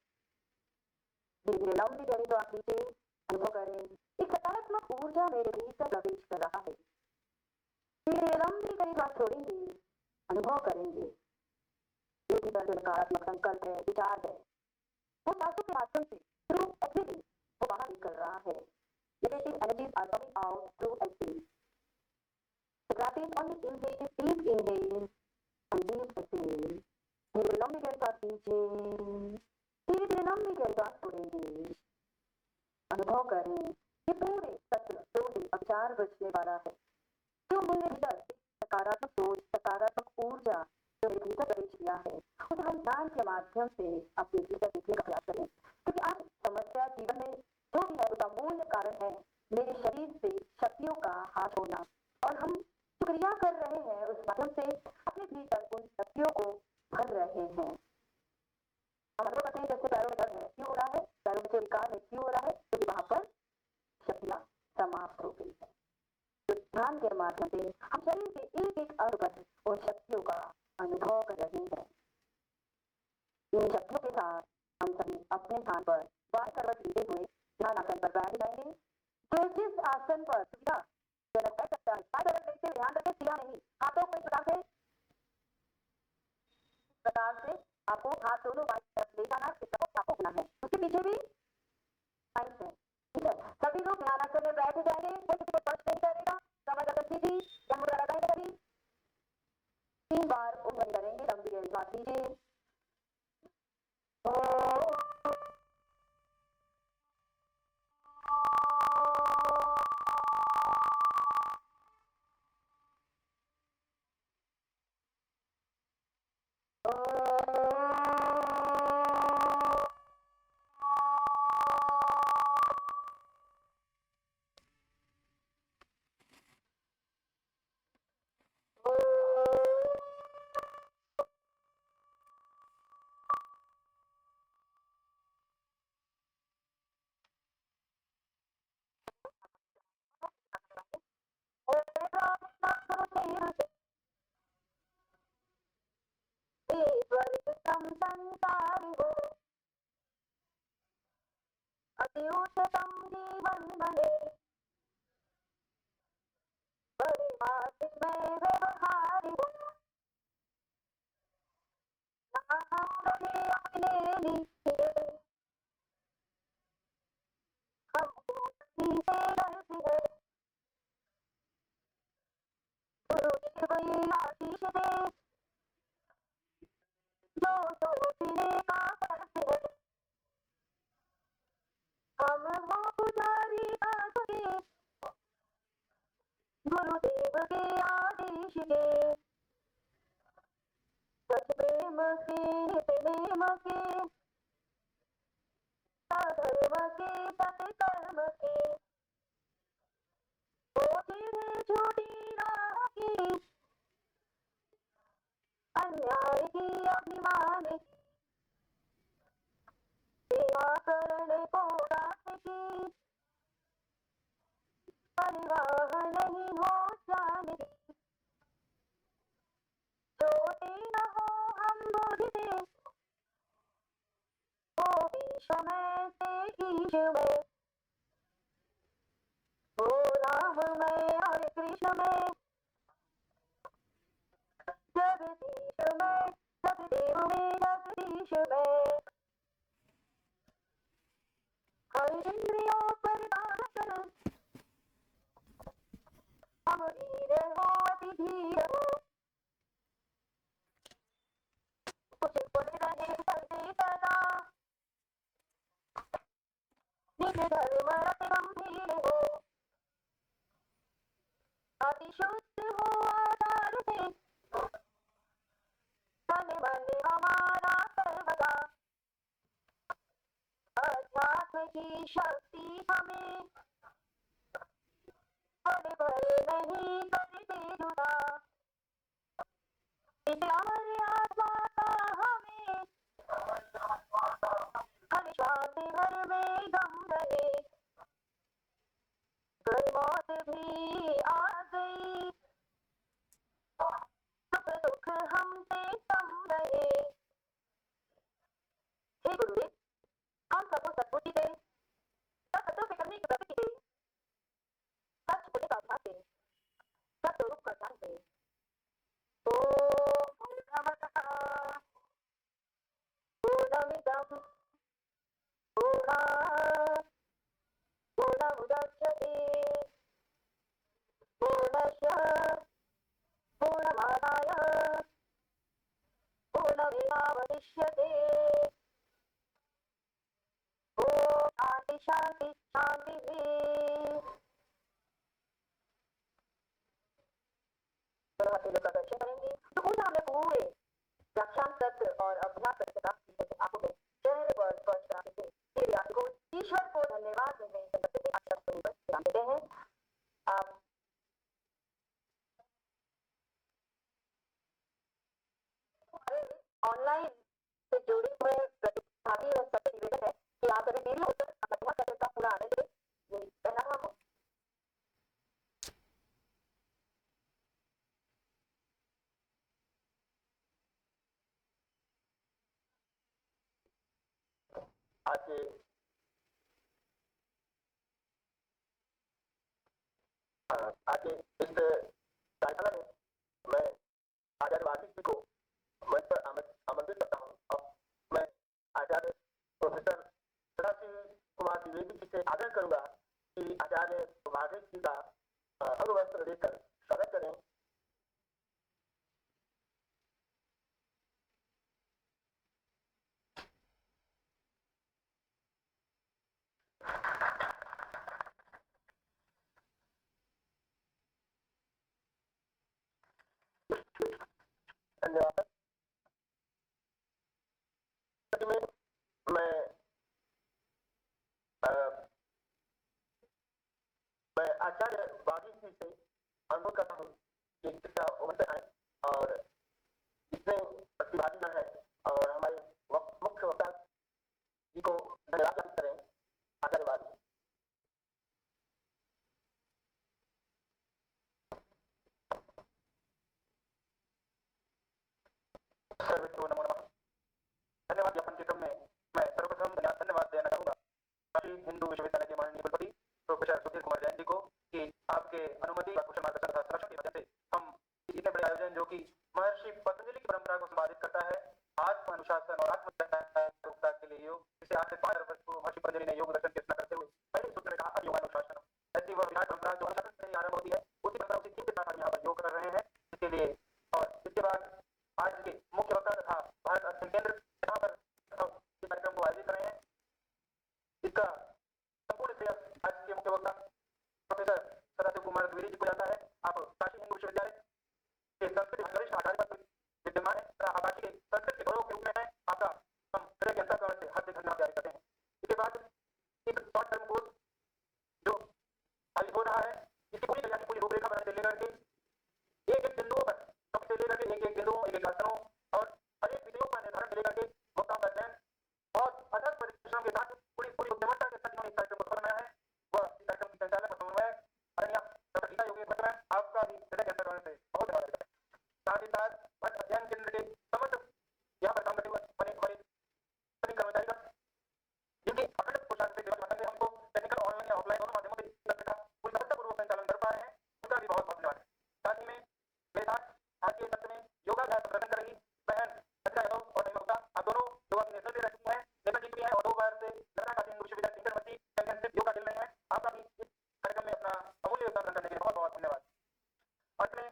धीरे धीरे लंबी गहरी सांस लीजिए। अनुभव करें एक सकारात्मक ऊर्जा मेरे भीतर प्रवेश कर रहा है। धीरे धीरे लंबी गहरी सांस छोड़ेंगे, अनुभव करेंगे ये भीतर जो नकारात्मक संकल्प है, विचार है, वो सांसों के माध्यम से थ्रू एक्सहेलिंग वो बाहर निकल रहा है। Negative energies are coming out through exhale. So practice only inhale, deep inhale and deep exhale. धीरे लंबी गहरी सांस लीजिए। धीरे धीरे लंबी गहरी सांस छोड़ेंगे। अनुभव करें ये पूरे सत्र 2 से अब 4 बजने वाला है। जो मेरे भीतर सकारात्मक सोच, सकारात्मक ऊर्जा जो मेरे भीतर प्रवेश किया है, उसे हम ध्यान के माध्यम से अपने भीतर देखने का प्रयास करें। क्योंकि आज समस्या जीवन में जो भी है उसका मूल कारण है मेरे शरीर से शक्तियों का हाथ होना, और हम क्रिया कर रहे हैं उस माध्यम से अपने भीतर उन शक्तियों को भर रहे हैं। हम अनुभव करते हैं जैसे पैरों में दर्द है, क्यों हो रहा है? पैरों में जो विकार है क्यों हो रहा है? क्योंकि वहां पर ध्यान के माध्यम से हम शरीर के एक एक अंग पर उन शक्तियों का अनुभव कर रहे हैं। इन शक्तियों के साथ हम सभी अपने स्थान पर बाएं करवट लेते हुए ध्यान आसन पर बैठ जाएंगे। जो जिस आसन पर सुविधा जनक बैठ सकता है, बाएं करवट लेते हुए ध्यान रखें, सीधा नहीं, हाथों को इस प्रकार से आपको हाथ दोनों बाएं तरफ ले जाना, इस तरफ आपको होना है। उसके पीछे भी साइंस है, ठीक है। सभी लोग ध्यान आसन में बैठ जाएंगे, कोई किसी को स्पर्श नहीं करेगा। समझ अगर सीधी या मुद्रा लगाएंगे कभी 3 बार उंगली करेंगे, लंबी श्वास लीजिए। अतिउच्चतम जीवन बने, परिभाषित में व्यवहार हो, हम रहे अपने लिए, हमको किसी से डरती है। गुरुदेव ये आशीष दे, जो सोचने का करते है। हम हो पुजारी आपके, गुरुदेव के आदेश के, सच प्रेम के, प्रेम के, धर्म के, सत्कर्म के, वो सीधे छोटी राह की, अन्याय की अभिमान की, सेवा करने को दास की, परिवाह नहीं हो जाने की। छोटे न हो हम बुद्धि से, वो विषमय से ईश में, वो राम में और कृष्ण में, जगदीश में, जगदेव में, जगदीश में। हर इंद्रियों पर दान कर, हम धीर हो, अति धीर हो, कुछ बोल रहे करते सदा, निज धर्म रति गंभीर हो, अति शुद्ध हो आचार से, तन मन हमारा सर्वदा, अध्यात्म की शक्ति हमें, पल भर नहीं करते जुदा, इस अमर आत्मा का हमें, हर श्वास भर में दम रहे। घर मौत भी आ गई, सुख दुख हमसे कम रहे। हे गुरुदेव, हम सबको सद्बुद्धि दे, सत्यों से करने की प्रवृत्ति दे, सच बोलने का अभ्यास दे, सत्य रूप का ज्ञान दे। पूर्णमिदं पूर्णात् पूर्णमुदच्यते, पूर्णस्य पूर्णमादाय पूर्णमेवावशिष्यते। ओम शांति शांति शांति। प्रदर्शन करेंगे तो पूरा हमने पूरे व्याख्यान सत्र और अभ्यास सत्र प्राप्त की है। आपको चेहरे पर स्पर्श कराने से आपको ईश्वर को धन्यवाद देने ध्यान देते हैं। आप ऑनलाइन से जुड़े हुए प्रतिभागी और सबसे निवेदन है कि आप सभी वीडियो अभ्यास सत्र का पूरा आनंद लें। यही कहना हम आज के इस कार्यशाला में मैं आचार्य वासी जी को मंच पर आमंत्रित करता हूँ और मैं आचार्य प्रोफेसर सदाशिव कुमार द्विवेदी जी से आग्रह करूंगा कि आचार्य वाघेश जी का अंग वस्त्र देकर स्वागत करें। धन्यवाद। मैं आचार्य वाघेश जी से अनुरोध करता हूँ कि कृपया उमर आए और इसमें प्रतिभागी है और हमारे मुख्य वक्ता जी को धन्यवाद ज्ञापित करें। आचार्य वाघेश। सर्वेभ्यो नमो नमः। धन्यवाद ज्ञापन के क्रम में मैं सर्वप्रथम धन्यवाद देना चाहूंगा काशी हिंदू विश्वविद्यालय के माननीय कुलपति प्रोफेसर सुधीर कुमार जैन जी को कि आपके अनुमति व कुशल मार्गदर्शन तथा संरक्षण की वजह से हम इतने बड़े आयोजन जो कि महर्षि पतंजलि की परंपरा को संपादित करता है आत्म अनुशासन और आत्म जागरूकता के लिए योग, जिसे आज से 5,000 वर्ष पूर्व महर्षि पतंजलि ने योग दर्शन की रचना करते हुए पहले सूत्र में कहा योगानुशासन। ऐसी वह विराट परंपरा जो अनुशासन से ही आरंभ होती है, उसी परंपरा उसी थीम के साथ हम यहाँ पर योग कर रहे हैं। इसके लिए और इसके बाद आज के मुख्य वक्ता तथा भारत अध्ययन केंद्र यहाँ पर इस कार्यक्रम को आयोजित कर रहे हैं, इसका संपूर्ण श्रेय आज के मुख्य वक्ता प्रोफेसर सदाशिव कुमार द्विवेदी जी को जाता है। आप काशी हिंदू विश्वविद्यालय के संस्कृत वरिष्ठ आचार्य पर विद्यमान है तथा आप काशी के संस्कृत के गौरव के रूप में है। आपका हम हृदय के अंतःकरण से हार्दिक धन्यवाद जारी करते हैं। इसके बाद एक शॉर्ट टर्म कोर्स जो आयोजित हो रहा है, इसकी पूरी तैयारी पूरी रूपरेखा बनाने से लेकर के एक बिंदुओं पर सबसे लेकर के एक बिंदुओं एक आसनों और हर एक विषयों का निर्धारण से लेकर के वक्ताओं का चयन और अथक परिश्रम के साथ पूरी बुद्धिमत्ता के साथ इस कार्यक्रम को बनाया है। वह इस कार्यक्रम की संचालक और समन्वयक आदरणीय डॉक्टर गीता योगेश भट्ट मैम, आपका भी हृदय के अंतःकरण से बहुत धन्यवाद करते हैं। साथ ही साथ भारत अध्ययन केंद्र के समस्त यहाँ पर काम करते हुए हमारे सभी कर्मचारी का जिनकी अखंड पुरुषार्थ से सेवा के माध्यम से हमको टेक्निकल ऑनलाइन या ऑफलाइन दोनों माध्यमों से सत्य का पूरी सफलतापूर्वक संचालन कर पा रहे हैं, उनका भी बहुत बहुत धन्यवाद। साथ ही में मेरे साथ आज के सत्र में योगाभ्यास प्रदर्शन कर रही बहन अजय यादव और ममता, आप दोनों योगा की नेशनल दे रही हैं, नेपाल जी भी हैं और 2 बार से लखनऊ काशी हिंदू विश्वविद्यालय इंटरमस्ती चैंपियनशिप योगा खेल रहे हैं। आपका भी इस कार्यक्रम में अपना अमूल्य योगदान करने के लिए बहुत बहुत धन्यवाद। अंत में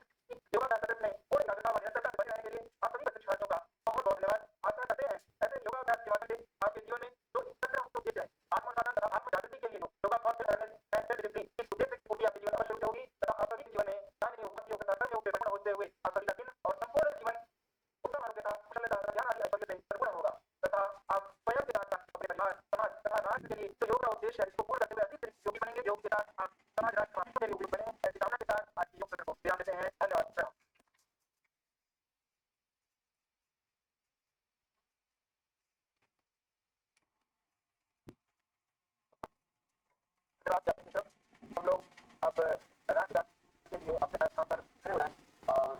योगा का सत्र में पूरी एकाग्रता और निरंतरता से बने रहने के लिए आप सभी प्रशिक्षणार्थियों का बहुत बहुत धन्यवाद। आशा करते हैं ऐसे योगाभ्यास के माध्यम से आपके जीवन में जो इस सत्र हमको दिए जाए आत्मसाधन तथा आत्म जागृति के लिए yoga for awareness and self discipline, इस उद्देश्य की पूर्ति आपके जीवन में अवश्य होगी तथा आप सभी के जीवन में दान योग, भक्ति योग तथा कर्म योग से परिपूर्ण होते हुए आप सभी का दिन और संपूर्ण जीवन उत्तम आरोग्य तथा कुशलता तथा ज्ञान आदि ऐश्वर्य से परिपूर्ण होगा तथा आप स्वयं के साथ अपने परिवार समाज तथा राष्ट्र के लिए जो योग का उद्देश्य है इसको पूर्ण करते हुए अधिक योगी बनेंगे। योग के साथ आप समाज राष्ट्र के लिए उपयुक्त बने, ऐसी कामना के साथ आज की योग सत्र को विराम देते हैं। धन्यवाद। हम लोग अब राष्ट्र के लिए अपने स्थान पर खड़े हो रहे हैं और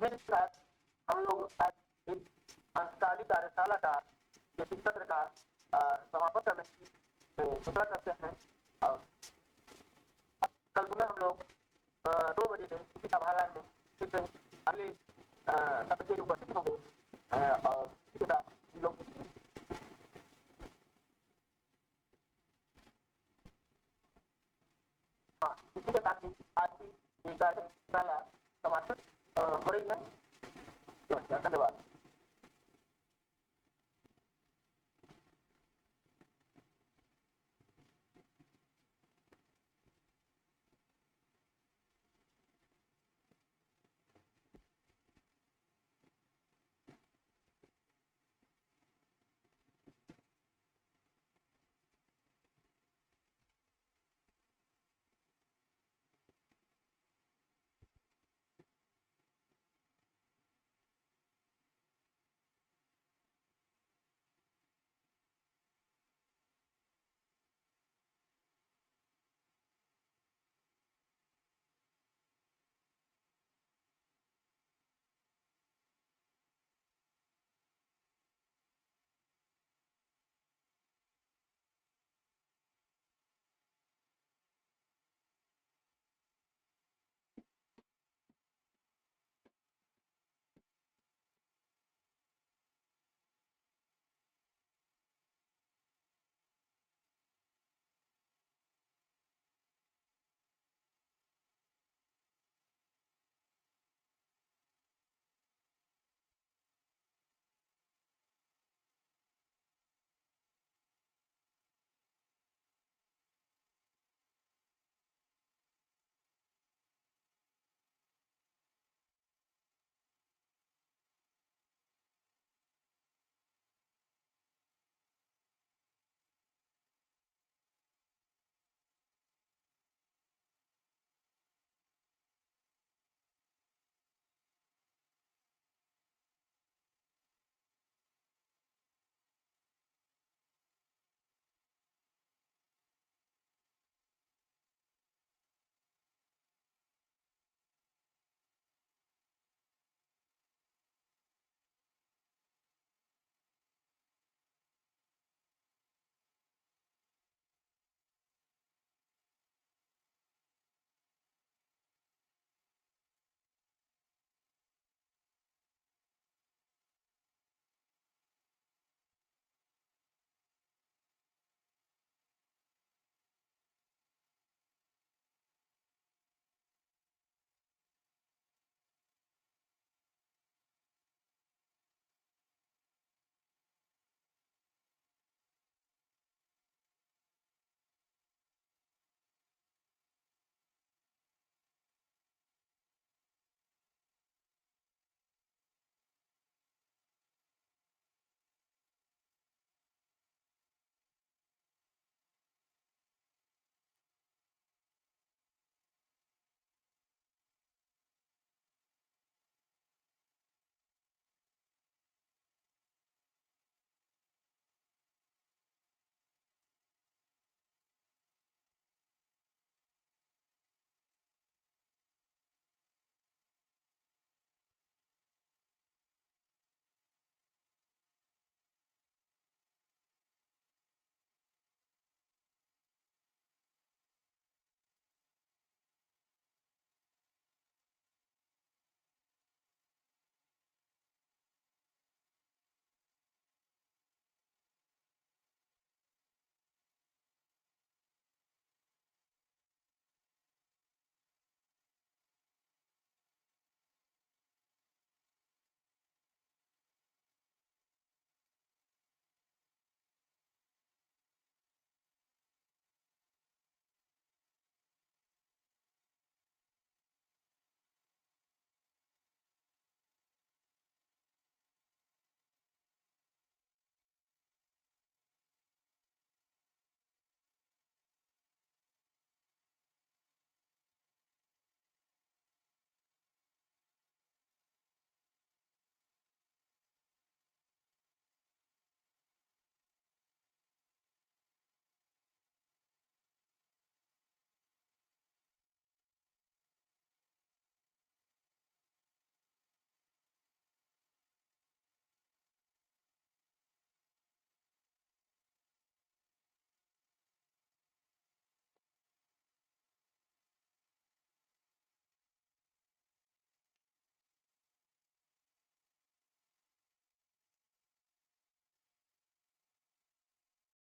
इसके साथ हम लोग आज एक अंशकालीन कार्यशाला का इस सत्र का समापन करने की घोषणा करते हैं और कल सुबह हम लोग 2 बजे से इसी सभागार में फिर अगले सत्र के उपस्थित होंगे। और इसी के साथ लोग इसी के साथ ही आज की कार्यशाला समाप्त हो रही है। धन्यवाद।